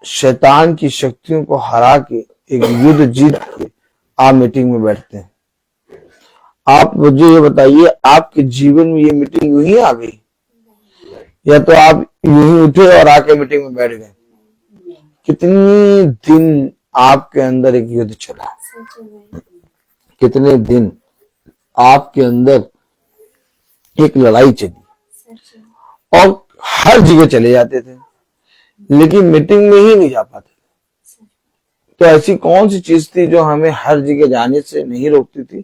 Speaker 4: शैतान की शक्तियों को हरा के एक युद्ध जीत के आप मीटिंग में बैठते हैं। आप मुझे ये बताइए, आपके जीवन में ये मीटिंग यूं ही आ गई, या तो आप यूं ही उठे और आके मीटिंग में बैठ गए? कितनी दिन आपके अंदर एक युद्ध चला? कितने दिन आपके अंदर एक लड़ाई चली, और हर जगह चले जाते थे लेकिन मीटिंग में ही नहीं जा पाते थे। तो ऐसी कौन सी चीज थी जो हमें हर जगह जाने से नहीं रोकती थी,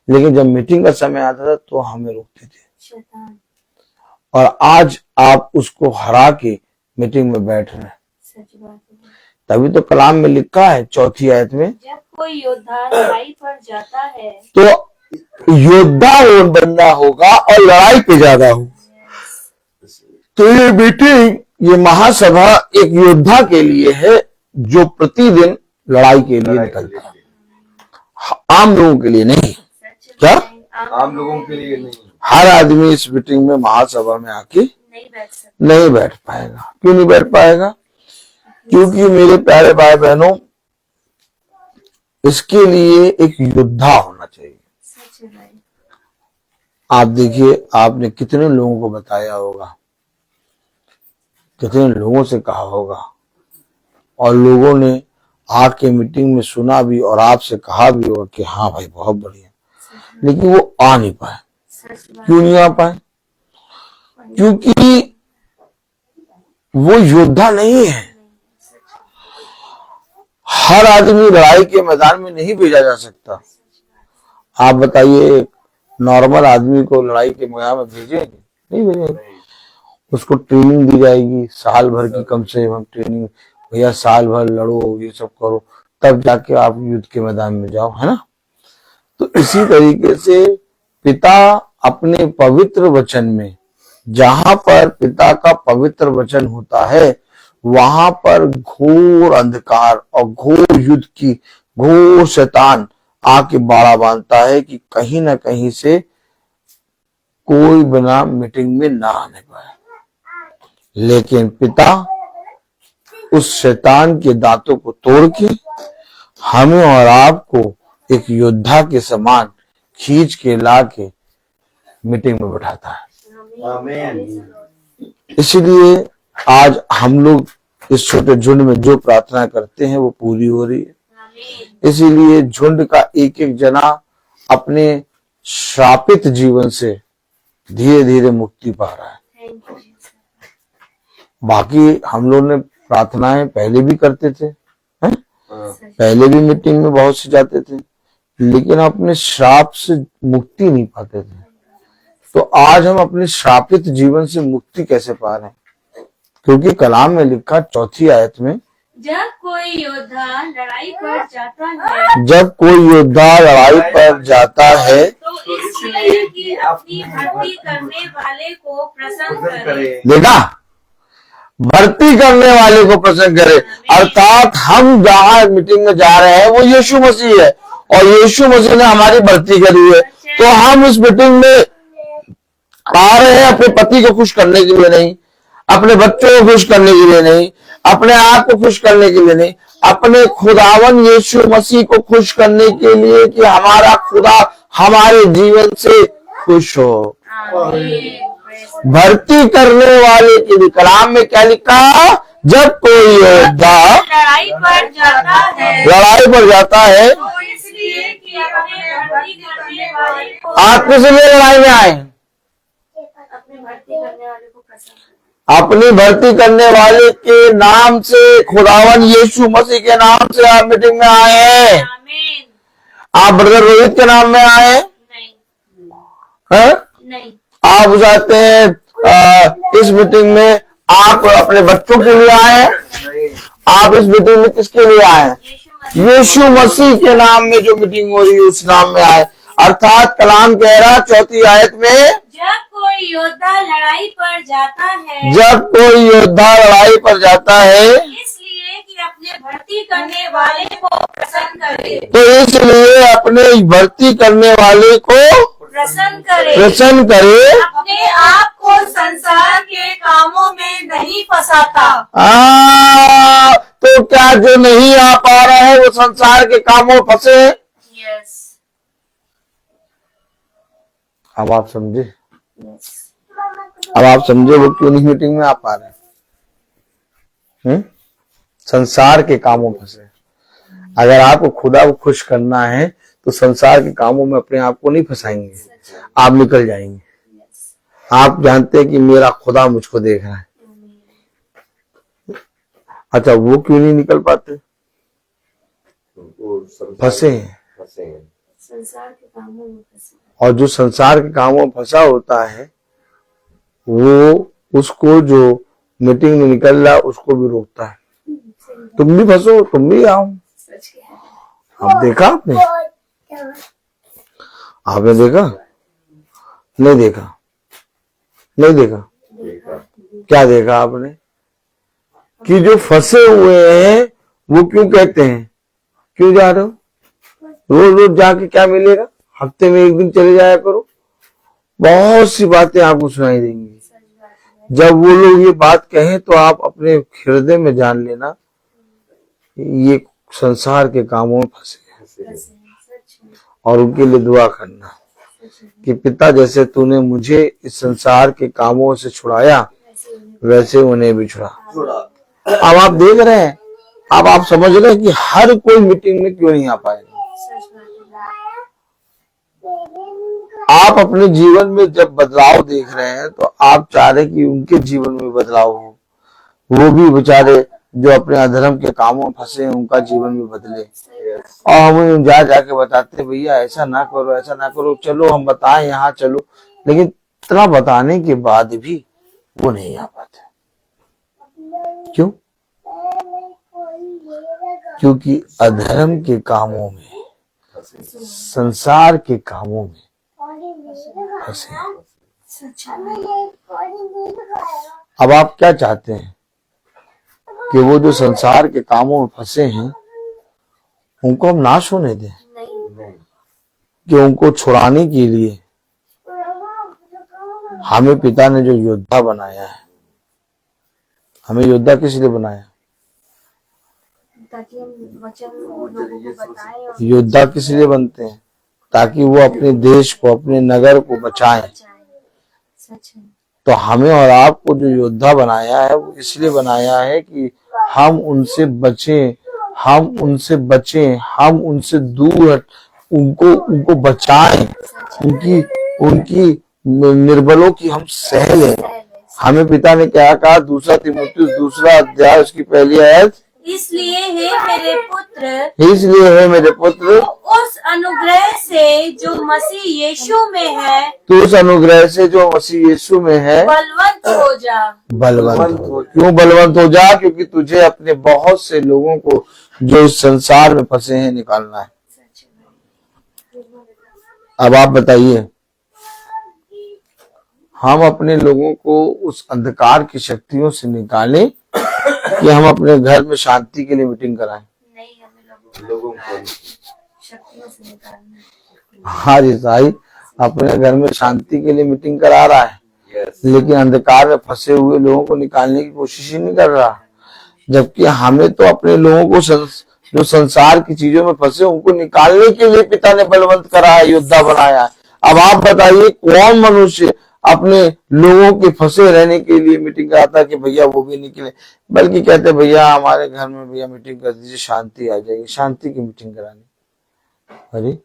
Speaker 4: लेकिन जब मीटिंग का समय आता था तो हमें रोकती थी? और आज आप उसको हरा के मीटिंग में बैठ रहे हैं। तभी तो कलाम में लिखा है 4th आयत में,
Speaker 3: जब कोई योद्धा लड़ाई पर जाता है।
Speaker 4: तो योद्धा वो बंदा होगा और लड़ाई पे ज्यादा हो। तो ये मीटिंग, ये महासभा एक योद्धा के लिए है जो प्रतिदिन लड़ाई के लिए निकलता है, आम लोगों के लिए नहीं। क्या
Speaker 1: आम लोगों के लिए नहीं?
Speaker 4: हर आदमी इस मीटिंग में, महासभा में आके नहीं बैठ पाएगा। क्यों नहीं बैठ पाएगा? क्योंकि मेरे प्यारे भाई बहनों, इसके लिए एक योद्धा होना चाहिए। आप देखिए, आपने कितने लोगों को बताया होगा, कितने लोगों से कहा होगा, और लोगों ने आके मीटिंग में सुना भी और आपसे कहा भी होगा कि हाँ भाई बहुत बढ़िया, लेकिन वो आ नहीं पाए। क्यों नहीं आ पाए? क्योंकि वो योद्धा नहीं है। हर आदमी लड़ाई के मैदान में नहीं भेजा जा सकता। आप बताइए, नॉर्मल आदमी को लड़ाई के मैदान में भेजेंगे? नहीं भेजेंगे। उसको ट्रेनिंग दी जाएगी, साल भर की कम से कम ट्रेनिंग, भैया साल भर लड़ो, ये सब करो, तब जाके आप युद्ध के मैदान में जाओ, है ना। तो इसी तरीके से पिता अपने पवित्र वचन में, जहां पर पिता का पवित्र वचन होता है, वहां पर घोर अंधकार और घोर युद्ध की घोर शैतान आके बाड़ा बांधता है कि कहीं ना कहीं से कोई बिना मीटिंग में ना आने पाए। लेकिन पिता उस शैतान के दांतों को तोड़ के हमें और आपको एक योद्धा के समान खींच के ला के मीटिंग में बैठाता है।
Speaker 1: आमीन।
Speaker 4: इसलिए आज हम लोग इस छोटे झुंड में जो प्रार्थना करते हैं वो पूरी हो रही है। इसीलिए झुंड का एक एक जना अपने श्रापित जीवन से धीरे धीरे मुक्ति पा रहा है। बाकी हम लोग ने प्रार्थनाएं पहले भी करते थे, हैं? पहले भी मीटिंग में बहुत से जाते थे, लेकिन अपने श्राप से मुक्ति नहीं पाते थे। तो आज हम अपने श्रापित जीवन से मुक्ति कैसे पा रहे हैं? क्योंकि कलाम में लिखा 4th आयत में,
Speaker 3: जब कोई योद्धा लड़ाई पर जाता है,
Speaker 4: जब कोई योद्धा लड़ाई पर जाता है
Speaker 3: तो इसलिए कि अपनी भर्ती करने वाले को प्रसन्न करे।
Speaker 4: देखा, भर्ती करने वाले को प्रसन्न करे। अर्थात हम जहाँ मीटिंग में जा रहे हैं वो यीशु मसीह है और यीशु मसीह ने हमारी भर्ती करी है। तो हम इस मीटिंग में आ रहे हैं अपने पति को खुश करने के लिए नहीं, अपने बच्चों को खुश करने के लिए नहीं, अपने आप को खुश करने के लिए नहीं, अपने खुदावन यीशु मसीह को खुश करने के लिए कि हमारा खुदा हमारे जीवन से खुश हो। भर्ती करने वाले के लिए कलाम में क्या लिखा? जब कोई योद्धा
Speaker 3: लड़ाई पर जाता है
Speaker 4: तो
Speaker 3: इसलिए कि अपने भर्ती करने वाले को
Speaker 4: आप किस लिए लड़ाई में आए?
Speaker 3: अपने भर्ती करने वाले को प्रसन्न करे।
Speaker 4: अपनी भर्ती करने वाले के नाम से, खुदावन यीशु मसीह के नाम से आप मीटिंग में आए हैं।
Speaker 3: आमीन।
Speaker 4: आप ब्रदर रोहित के नाम में आए हैं?
Speaker 3: नहीं।
Speaker 4: आप चाहते हैं इस मीटिंग में आप अपने बच्चों के लिए आए हैं? आप इस मीटिंग में किसके लिए आए हैं? यीशु मसीह के नाम में जो मीटिंग हो रही है उस नाम में आए। अर्थात कलाम कह रहा 4th आयत में,
Speaker 3: जब कोई योद्धा लड़ाई पर जाता है,
Speaker 4: जब कोई योद्धा लड़ाई पर जाता है
Speaker 3: इसलिए कि अपने भर्ती करने वाले को प्रसन्न करे।
Speaker 4: तो इसलिए अपने भर्ती करने वाले को
Speaker 3: प्रसन्न करे। अपने आप को संसार के कामों में नहीं फंसाता।
Speaker 4: तो क्या जो नहीं आ पा रहा है वो संसार के कामों में फंसे?
Speaker 3: यस।
Speaker 4: अब आप समझे? अब आप समझे वो क्यों नहीं मीटिंग में आ पा रहे? संसार के कामों में फंसे। अगर आपको खुदा को खुश करना है तो संसार के कामों में अपने आप को नहीं फंसाएंगे, आप निकल जाएंगे। आप जानते हैं कि मेरा खुदा मुझको देख रहा है। अच्छा, वो क्यों नहीं निकल पाते? फंसे हैं।
Speaker 3: संसार के कामों में फंसे।
Speaker 4: और जो संसार के कामों में फंसा होता है वो उसको जो मीटिंग में निकल रहा उसको भी रोकता है। तुम भी फंसो, तुम भी आओ। अब देखा आपने? आपने देखा? नहीं देखा? नहीं देखा? क्या देखा आपने? कि जो फंसे हुए हैं वो क्यों कहते हैं क्यों जा रहे हो? रोज रोज जाके क्या मिलेगा? हफ्ते में एक दिन चले जाया करो, बहुत सी बातें आपको सुनाई देंगी। जब वो लोग ये बात कहें तो आप अपने हृदय में जान लेना ये संसार के कामों में फंसे हैं और उनके लिए दुआ करना कि पिता जैसे तूने मुझे इस संसार के कामों से छुड़ाया वैसे उन्हें भी छुड़ा। अब आप देख रहे हैं, अब आप समझ रहे हैं कि हर कोई मीटिंग में क्यों नहीं आ पाएगा। आप अपने जीवन में जब बदलाव देख रहे हैं तो आप चाह रहे कि उनके जीवन में बदलाव हो, वो भी बेचारे जो अपने अधर्म के कामों में फंसे हैं उनका जीवन भी बदले। और हम जाके बताते भैया ऐसा ना करो, ऐसा ना करो, चलो हम बताएं यहाँ चलो, लेकिन इतना बताने के बाद भी वो नहीं आ पाते। क्यों? क्योंकि अधर्म के कामों में, संसार के कामों में फंसे। अब आप क्या चाहते हैं कि वो जो संसार के कामों में फंसे हैं उनको हम नाश होने दें? कि उनको छुड़ाने के लिए हमें पिता ने जो योद्धा बनाया है, हमें योद्धा किस लिए बनाया?
Speaker 3: ताकि हम वचन लोगों को बताएं और
Speaker 4: योद्धा किस लिए बनते हैं? ताकि वो अपने देश को, अपने नगर को बचाएं।
Speaker 3: सच है।
Speaker 4: तो हमें और आपको जो योद्धा बनाया है वो इसलिए बनाया है कि हम उनसे बचें, हम उनसे बचें, हम उनसे दूर उनको बचाएं, उनकी निर्बलों की हम सह लें। हमें पिता ने क्या कहा? 2 तीमुथियुस 2 अध्याय उसकी पहली आयत,
Speaker 3: इसलिए है मेरे पुत्र,
Speaker 4: इसलिए है मेरे पुत्र,
Speaker 3: उस अनुग्रह से जो मसीह यीशु में है,
Speaker 4: तो उस अनुग्रह से जो मसीह यीशु में है
Speaker 3: बलवंत हो जा।
Speaker 4: बलवंत हो। क्यों बलवंत हो जा? क्योंकि तुझे अपने बहुत से लोगों को जो इस संसार में फंसे हैं निकालना है। अब आप बताइए, हम अपने लोगों को उस अंधकार की शक्तियों से निकालें कि हम अपने घर में शांति के लिए मीटिंग कराएं?
Speaker 3: नहीं, हमें लोगों को शक्तियों से निकालना।
Speaker 4: हाँ जी साई अपने घर में शांति के लिए मीटिंग करा रहा है, लेकिन अंधकार में फंसे हुए लोगों को निकालने की कोशिश ही नहीं कर रहा। जबकि हमें तो अपने लोगों को जो संसार की चीजों में फंसे उनको निकालने के लिए पिता ने बलवंत करा है, योद्धा बनाया है। अब आप बताइए, कौन मनुष्य अपने लोगों के फंसे रहने के लिए मीटिंग कराता है कि भैया वो भी निकले, बल्कि कहते भैया हमारे घर में भैया मीटिंग कर दीजिए, शांति आ जाएगी। शांति की मीटिंग करानी? अरे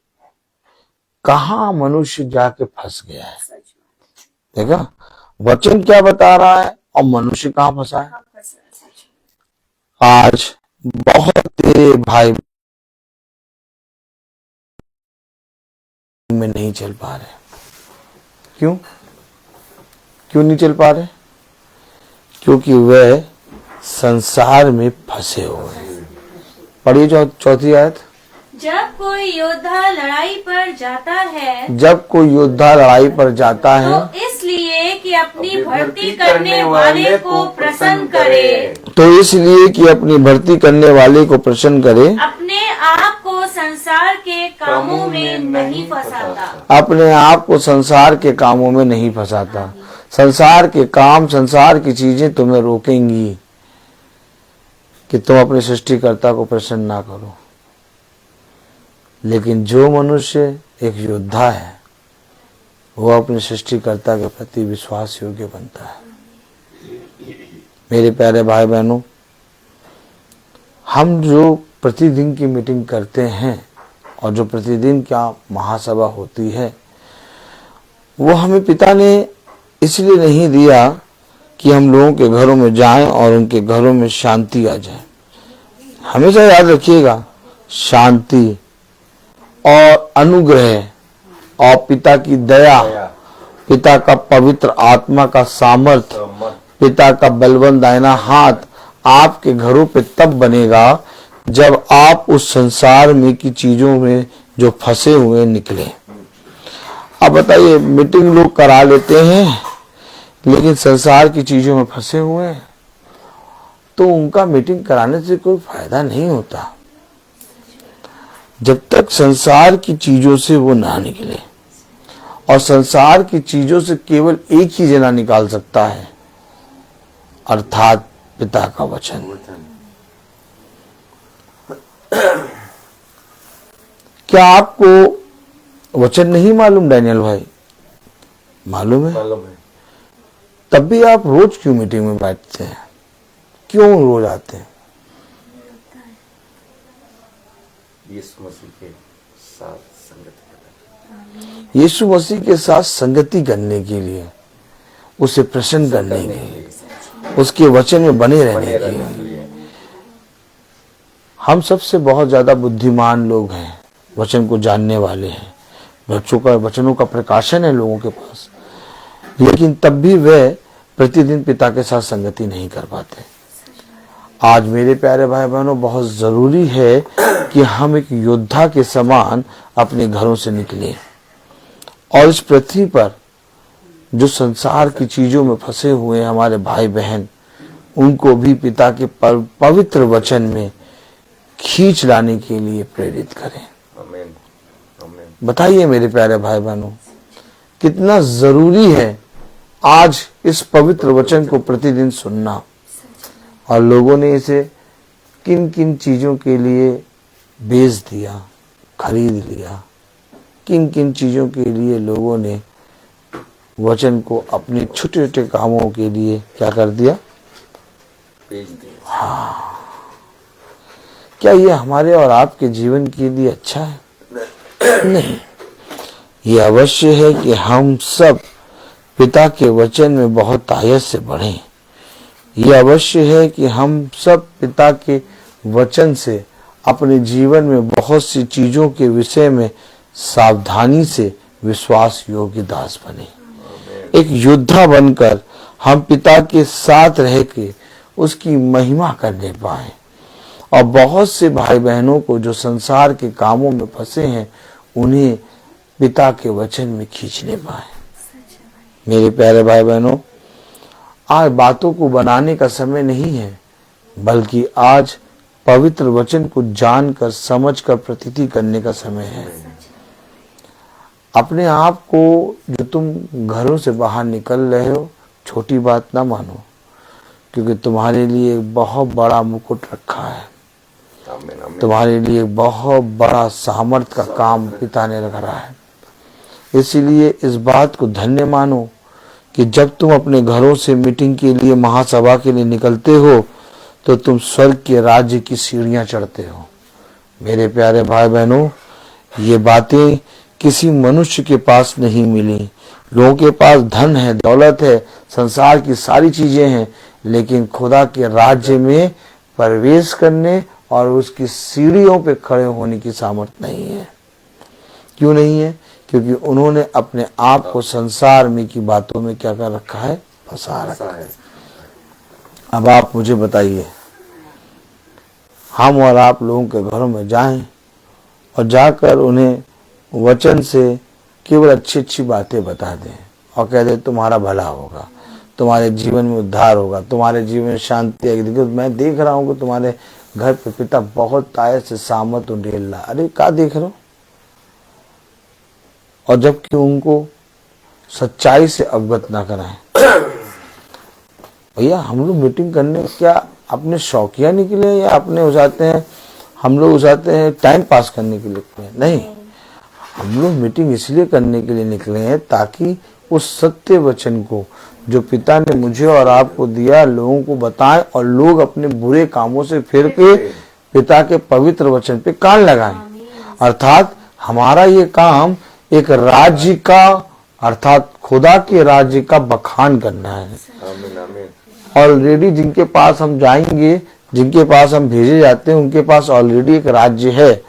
Speaker 4: कहाँ मनुष्य जाके फंस गया है। देखा वचन क्या बता रहा है और मनुष्य कहाँ फंसा है। आज बहुत तेरे भाई में नहीं चल पा रहे। क्यों नहीं चल पा रहे? क्योंकि वह संसार में फंसे हुए हैं। पढ़िए चौथी आयत।
Speaker 3: जब कोई योद्धा लड़ाई पर जाता है,
Speaker 4: जब कोई योद्धा लड़ाई पर जाता है
Speaker 3: तो इसलिए कि अपनी भर्ती करने वाले को प्रसन्न करे,
Speaker 4: तो इसलिए कि अपनी भर्ती करने वाले को प्रसन्न करे,
Speaker 3: अपने आप को संसार के कामों में नहीं फंसाता।
Speaker 4: अपने आप को संसार के कामों में नहीं फंसाता। संसार के काम, संसार की चीजें तुम्हें रोकेंगी कि तुम अपने सृष्टिकर्ता को प्रसन्न ना करो। लेकिन जो मनुष्य एक योद्धा है वो अपने सृष्टिकर्ता के प्रति विश्वास योग्य बनता है। मेरे प्यारे भाई बहनों, हम जो प्रतिदिन की मीटिंग करते हैं और जो प्रतिदिन क्या महासभा होती है, वो हमें पिता ने इसलिए नहीं दिया कि हम लोगों के घरों में जाएं और उनके घरों में शांति आ जाए। हमेशा याद रखिएगा, शांति और अनुग्रह और पिता की दया, पिता का पवित्र आत्मा का सामर्थ्य, पिता का बलवंत दाहिना हाथ आपके घरों पे तब बनेगा जब आप उस संसार में की चीजों में जो फंसे हुए निकले। अब बताइए, मीटिंग लोग करा लेते हैं लेकिन संसार की चीजों में फंसे हुए हैं, तो उनका मीटिंग कराने से कोई फायदा नहीं होता जब तक संसार की चीजों से वो ना निकले। और संसार की चीजों से केवल एक ही जना निकाल सकता है, अर्थात पिता का वचन। क्या आपको वचन नहीं मालूम डैनियल भाई? मालूम है। तब भी आप रोज क्यों मीटिंग में बैठते हैं? क्यों रोज आते हैं?
Speaker 1: यीशु मसीह के साथ संगति,
Speaker 4: यीशु मसीह के साथ संगति करने के लिए, उसे प्रसन्न करने के लिए, उसके वचन में बने रहने के लिए। हम सबसे बहुत ज्यादा बुद्धिमान लोग हैं, वचन को जानने वाले हैं, वचनों का प्रकाशन है लोगों के पास, लेकिन तब भी वह प्रतिदिन पिता के साथ संगति नहीं कर पाते। आज मेरे प्यारे भाई बहनों, बहुत जरूरी है कि हम एक योद्धा के समान अपने घरों से निकलें और इस पृथ्वी पर जो संसार की चीजों में फंसे हुए हमारे भाई बहन, उनको भी पिता के पवित्र वचन में खींच लाने के लिए प्रेरित करें।
Speaker 1: आमीन, आमीन।
Speaker 4: बताइए मेरे प्यारे भाई बहनों, कितना जरूरी है आज इस पवित्र वचन को प्रतिदिन सुनना। और लोगों ने इसे किन किन चीजों के लिए बेच दिया, खरीद लिया, किन किन चीजों के लिए लोगों ने वचन को अपने छोटे छोटे कामों के लिए क्या कर दिया,
Speaker 1: बेच दिया।
Speaker 4: क्या ये हमारे और आपके जीवन के लिए अच्छा है? नहीं। ये अवश्य है कि हम सब पिता के वचन में बहुत आयत से बढ़ें। ये अवश्य है कि हम सब पिता के वचन से अपने जीवन में बहुत सी चीजों के विषय में सावधानी से विश्वास योग्य दास बने। एक योद्धा बनकर हम पिता के साथ रह के उसकी महिमा करने पाए और बहुत से भाई बहनों को जो संसार के कामों में फंसे हैं, उन्हें पिता के वचन में खींचने पाए। मेरे प्यारे भाई बहनों, आज बातों को बनाने का समय नहीं है, बल्कि आज पवित्र वचन को जानकर समझकर प्रतीति करने का समय है। अपने आप को जो तुम घरों से बाहर निकल रहे हो, छोटी बात ना मानो, क्योंकि तुम्हारे लिए एक बहुत बड़ा मुकुट रखा है।
Speaker 1: आमीन, आमीन।
Speaker 4: तुम्हारे लिए एक बहुत बड़ा सामर्थ्य का काम पिता ने रखा है। इसीलिए इस बात को धन्य मानो कि जब तुम अपने घरों से मीटिंग के लिए, महासभा के लिए निकलते हो, तो तुम स्वर्ग के राज्य की सीढ़ियां चढ़ते हो। मेरे प्यारे भाई बहनों, ये बातें किसी मनुष्य के पास नहीं मिली। लोगों के पास धन है, दौलत है, संसार की सारी चीजें हैं, लेकिन खुदा के राज्य में प्रवेश करने और उसकी सीढ़ियों पे खड़े होने की सामर्थ्य नहीं है। क्यों नहीं है? क्योंकि उन्होंने अपने आप को संसार में की बातों में क्या कर रखा है, फंसा रखा है। अब आप मुझे बताइए, हम और आप लोगों के घरों में जाएं और जाकर उन्हें वचन से केवल अच्छी अच्छी बातें बता दें और कह दें तुम्हारा भला होगा, तुम्हारे जीवन में उद्धार होगा, तुम्हारे जीवन में शांति आएगी। देखो, मैं देख रहा हूँ कि तुम्हारे घर पे पिता बहुत तायत से सामत उंडेल रहा। अरे क्या देख रहे हो? और जबकि उनको सच्चाई से अवगत ना कराएं। भैया, हम लोग मीटिंग करने क्या अपने शौकिया निकले या अपने उसाते हैं, हम लोग उसाते हैं टाइम पास करने के लिए? नहीं, हम लोग मीटिंग इसलिए करने के लिए निकले हैं ताकि उस सत्य वचन को जो पिता ने मुझे और आपको दिया लोगों को बताएं और लोग अपने बुरे कामों से फिर के पिता के पवित्र वचन पे कान लगाएं। अर्थात हमारा ये काम एक राज्य का, अर्थात खुदा के राज्य का बखान करना है।
Speaker 1: आमीन, आमीन।
Speaker 4: ऑलरेडी जिनके पास हम जाएंगे, जिनके पास हम भेजे जाते हैं, उनके पास ऑलरेडी एक राज्य है।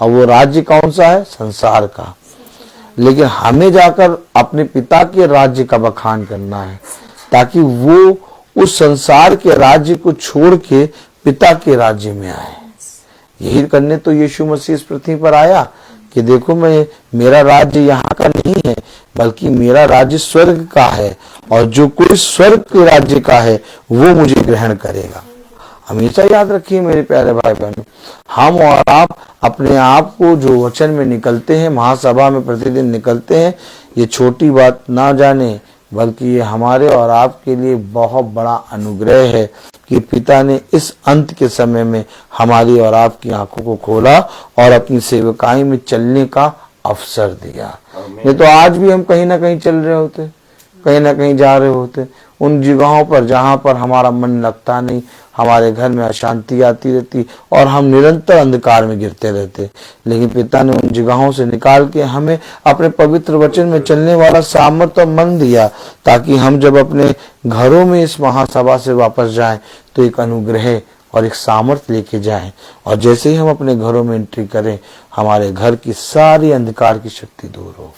Speaker 4: और वो राज्य कौन सा है? संसार का। लेकिन हमें जाकर अपने पिता के राज्य का बखान करना है ताकि वो उस संसार के राज्य को छोड़ के पिता के राज्य में आए। यही करने तो यीशु मसीह इस पृथ्वी पर आया कि देखो, मेरा राज्य यहाँ का नहीं है, बल्कि मेरा राज्य स्वर्ग का है, और जो कोई स्वर्ग के राज्य का है वो मुझे ग्रहण करेगा। हमेशा याद रखिए मेरे प्यारे भाई बहनों, हम और आप अपने आप को जो वचन में निकलते हैं, महासभा में प्रतिदिन निकलते हैं, ये छोटी बात ना जाने, बल्कि ये हमारे और आपके लिए बहुत बड़ा अनुग्रह है कि पिता ने इस अंत के समय में हमारी और आपकी आंखों को खोला और अपनी सेवकाई में चलने का अवसर दिया। नहीं तो आज भी हम कहीं ना कहीं चल रहे होते, कहीं ना कहीं जा रहे होते, उन जगहों पर जहां पर हमारा मन लगता नहीं, हमारे घर में अशांति आती रहती और हम निरंतर अंधकार में गिरते रहते। लेकिन पिता ने उन जगहों से निकाल के हमें अपने पवित्र वचन में चलने वाला सामर्थ्य और मन दिया, ताकि हम जब अपने घरों में इस महासभा से वापस जाएं तो एक अनुग्रह और एक सामर्थ्य लेके जाएं, और जैसे ही हम अपने घरों में एंट्री करें, हमारे घर की सारी अंधकार की शक्ति दूर हो।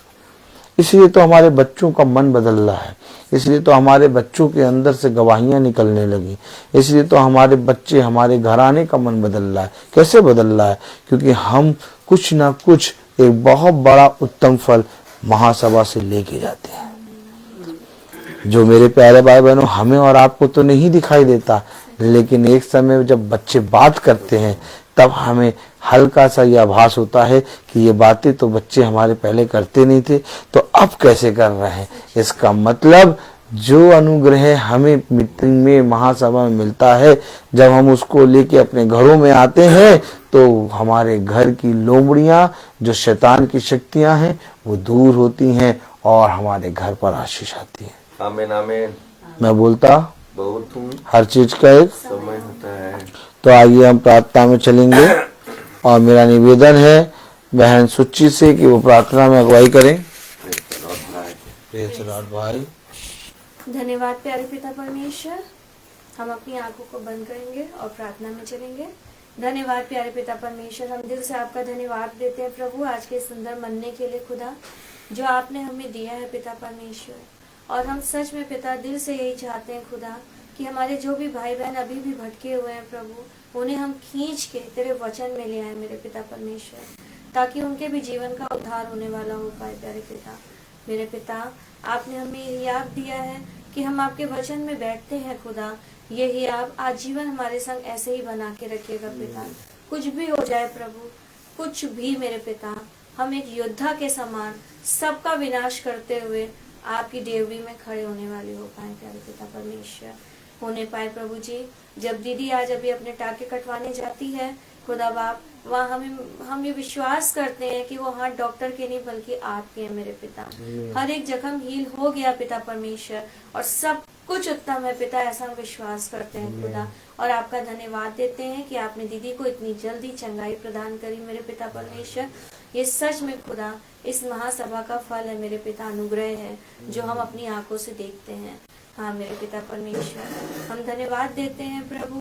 Speaker 4: इसलिए तो हमारे बच्चों का मन बदल रहा है, इसलिए तो हमारे बच्चों के अंदर से गवाहियां निकलने लगी, इसलिए तो हमारे बच्चे, हमारे घर आने का मन बदल रहा है। कैसे बदल रहा है? क्योंकि हम कुछ ना कुछ एक बहुत बड़ा उत्तम फल महासभा से लेके जाते हैं, जो मेरे प्यारे भाई बहनों हमें और आपको तो नहीं दिखाई देता, लेकिन एक समय जब बच्चे बात करते हैं तब हमें हल्का सा यह आभास होता है कि ये बातें तो बच्चे हमारे पहले करते नहीं थे, तो अब कैसे कर रहे हैं। इसका मतलब जो अनुग्रह हमें मीटिंग में, महासभा में मिलता है, जब हम उसको लेके अपने घरों में आते हैं तो हमारे घर की लोमड़ियां, जो शैतान की शक्तियां हैं, वो दूर होती हैं और हमारे घर पर आशीष आती है।
Speaker 1: आमीन आमीन।
Speaker 4: मैं बोलता
Speaker 1: बहुत हूँ,
Speaker 4: हर चीज का एक
Speaker 1: समय होता है।
Speaker 4: तो आइए हम प्रार्थना में चलेंगे और मेरा निवेदन है बहन सुच्ची से कि वो प्रार्थना में अगुवाई करें। भाई
Speaker 3: धन्यवाद प्यारे पिता परमेश्वर, हम अपनी आंखों को बंद करेंगे और प्रार्थना में चलेंगे। धन्यवाद प्यारे पिता परमेश्वर, हम दिल से आपका धन्यवाद देते हैं प्रभु आज के सुंदर मन्ने के लिए खुदा, जो आपने हमें दिया है पिता परमेश्वर। और हम सच में पिता दिल से यही चाहते हैं खुदा कि हमारे जो भी भाई बहन अभी भी भटके हुए हैं प्रभु, उन्हें हम खींच के तेरे वचन में ले आए मेरे पिता परमेश्वर, ताकि उनके भी जीवन का उद्धार होने वाला हो पाए प्यारे पिता। मेरे पिता, आपने हमें याद दिया है कि हम आपके वचन में बैठते हैं खुदा, यही आप आजीवन हमारे संग ऐसे ही बना के रखिएगा पिता। कुछ भी हो जाए प्रभु, कुछ भी मेरे पिता, हम एक योद्धा के समान सबका विनाश करते हुए आपकी डेवरी में खड़े होने वाले हो पाए प्यारे पिता परमेश्वर। होने पाए प्रभु जी, जब दीदी आज अभी अपने टाके कटवाने जाती है खुदा बाप, वहाँ हम ये विश्वास करते हैं कि वो हाथ डॉक्टर के नहीं बल्कि आपके हैं मेरे पिता। हर एक जख्म हील हो गया पिता परमेश्वर और सब कुछ उत्तम है पिता, ऐसा हम विश्वास करते हैं खुदा। और आपका धन्यवाद देते हैं कि आपने दीदी को इतनी जल्दी चंगाई प्रदान करी मेरे पिता परमेश्वर। ये सच में खुदा इस महासभा का फल है मेरे पिता, अनुग्रह है जो हम अपनी आंखों से देखते हैं। हाँ मेरे पिता परमेश्वर, हम धन्यवाद देते हैं प्रभु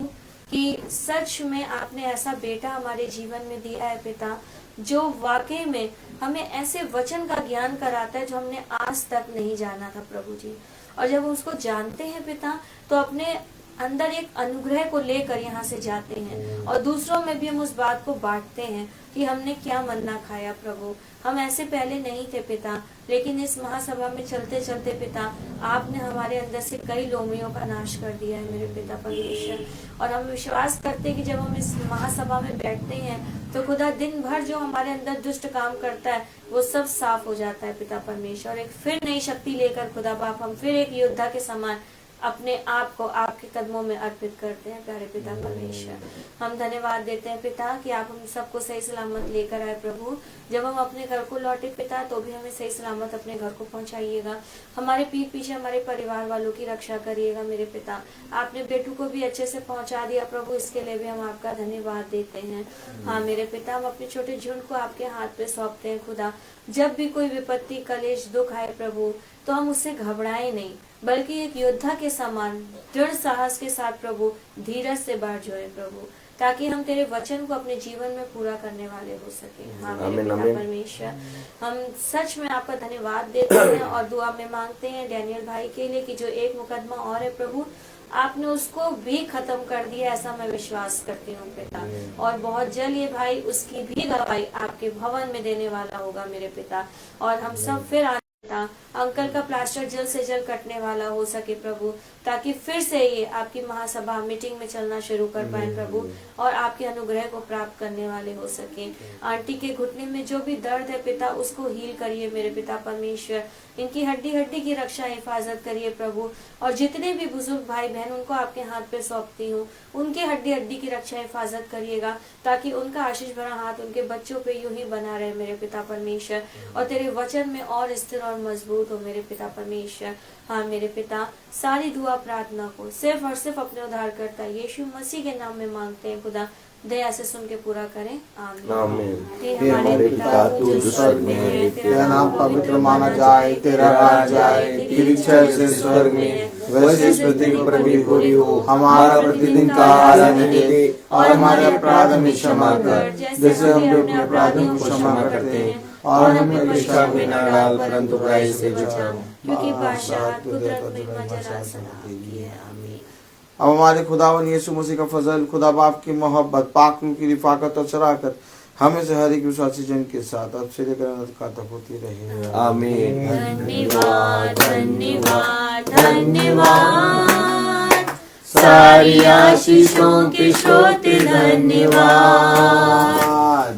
Speaker 3: कि सच में आपने ऐसा बेटा हमारे जीवन में दिया है पिता, जो वाकई में हमें ऐसे वचन का ज्ञान कराता है जो हमने आज तक नहीं जाना था प्रभु जी। और जब उसको जानते हैं पिता तो अपने अंदर एक अनुग्रह को लेकर यहाँ से जाते हैं और दूसरों में भी हम उस बात को बांटते हैं कि हमने क्या मन्ना खाया प्रभु। हम ऐसे पहले नहीं थे पिता, लेकिन इस महासभा में चलते चलते पिता आपने हमारे अंदर से कई लोमियों का नाश कर दिया है मेरे पिता परमेश्वर। और हम विश्वास करते हैं कि जब हम इस महासभा में बैठते हैं तो खुदा दिन भर जो हमारे अंदर दुष्ट काम करता है वो सब साफ हो जाता है पिता परमेश्वर। एक फिर नई शक्ति लेकर खुदा बाप हम फिर एक योद्धा के समान अपने आप को आपके कदमों में अर्पित करते हैं प्यारे पिता परमेश्वर। हम धन्यवाद देते हैं पिता कि आप हम सबको सही सलामत लेकर आए प्रभु। जब हम अपने घर को लौटे पिता तो भी हमें सही सलामत अपने घर को पहुंचाइएगा। हमारे पीठ पीछे हमारे परिवार वालों की रक्षा करिएगा मेरे पिता। आपने बेटू को भी अच्छे से पहुंचा दिया प्रभु, इसके लिए भी हम आपका धन्यवाद देते हैं। हाँ मेरे पिता, हम अपने छोटे झुंड को आपके हाथ पे सौंपते हैं खुदा। जब भी कोई विपत्ति, कलेश, दुख आए प्रभु तो हम उससे घबराए नहीं, बल्कि एक योद्धा के समान दृढ़ साहस के साथ प्रभु धीरज से बढ़ जाए प्रभु, ताकि हम तेरे वचन को अपने जीवन में पूरा करने वाले हो सके। हाँ मेरे पिता परमेश्वर, हम सच में आपका धन्यवाद देते हैं और दुआ में मांगते हैं डैनियल भाई के लिए कि जो एक मुकदमा और है प्रभु आपने उसको भी खत्म कर दिया, ऐसा मैं विश्वास करती हूँ पिता। और बहुत जल्द ये भाई उसकी भी गवाही आपके भवन में देने वाला होगा मेरे पिता। और हम सब फिर अंकल का प्लास्टर जल्द से जल्द कटने वाला हो सके प्रभु, ताकि फिर से ये आपकी महासभा मीटिंग में चलना शुरू कर पाए प्रभु और आपके अनुग्रह को प्राप्त करने वाले हो सके। आंटी के घुटने में जो भी दर्द है पिता उसको हील करिए मेरे पिता परमेश्वर। इनकी हड्डी हड्डी की रक्षा हिफाजत करिए प्रभु। और जितने भी बुजुर्ग भाई बहन उनको आपके हाथ पे सौंपती हूँ, उनके हड्डी हड्डी की रक्षा हिफाजत करिएगा, ताकि उनका आशीष भरा हाथ उनके बच्चों पे यूं ही बना रहे मेरे पिता परमेश्वर, और तेरे वचन में और स्थिर और मजबूत हो मेरे पिता परमेश्वर। हाँ मेरे पिता, सारी दुआ प्रार्थना को सिर्फ और सिर्फ अपने उद्धारकर्ता यीशु मसीह के नाम में मांगते हैं खुदा, दया से सुन के पूरा करें। आमीन। हे हमारे पिता तू जो स्वर्ग में है,
Speaker 4: तेरा नाम पवित्र माना जाए, तेरा राज्य आए, तेरी इच्छा जैसे स्वर्ग में वैसे इस पृथ्वी पर भी पूरी हो। हमारा प्रतिदिन का आहार हमें दे और हमारे अपराध हमें क्षमा कर, जैसे हम भी अपने अपराधों को क्षमा करते हैं।
Speaker 3: और हमें परीक्षा में न डाल परंतु बुराई से बचाओ, क्योंकि बादशाहत कुदरत महिमा जलाल सलाम की है। आमीन।
Speaker 4: अब हमारे खुदावन यीशु मसीह का फजल, खुदा बाप की मोहब्बत, पाक रूह की रिफाकत और शराकत हमें से हर एक विश्वासी जन के साथ अब से लेकर अनंत काल तक होती रहे।
Speaker 1: आमीन।
Speaker 3: धन्यवाद धन्यवाद धन्यवाद, सारी आशीषों के श्रोते धन्यवाद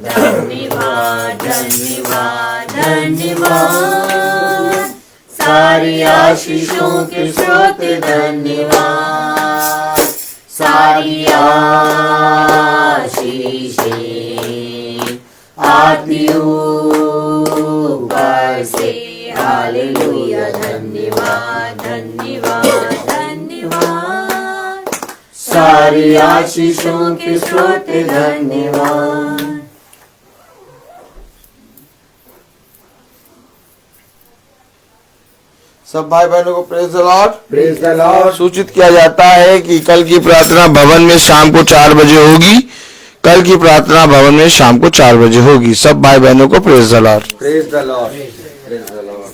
Speaker 3: धन्यवाद धन्यवाद धन्यवाद, सारी आशीषों के श्रोते धन्यवाद, सारी आशीषें आती ऊपर से। हालेलुया। धन्यवाद धन्यवाद धन्यवाद, सारी आशीषों के श्रोते धन्यवाद।
Speaker 4: सब भाई बहनों को praise the Lord.
Speaker 1: Praise the Lord.
Speaker 4: सूचित किया जाता है कि कल की प्रार्थना भवन में शाम को 4 बजे होगी। कल की प्रार्थना भवन में शाम को 4 बजे होगी। सब भाई बहनों को praise the Lord.
Speaker 1: Praise the Lord. Praise the Lord.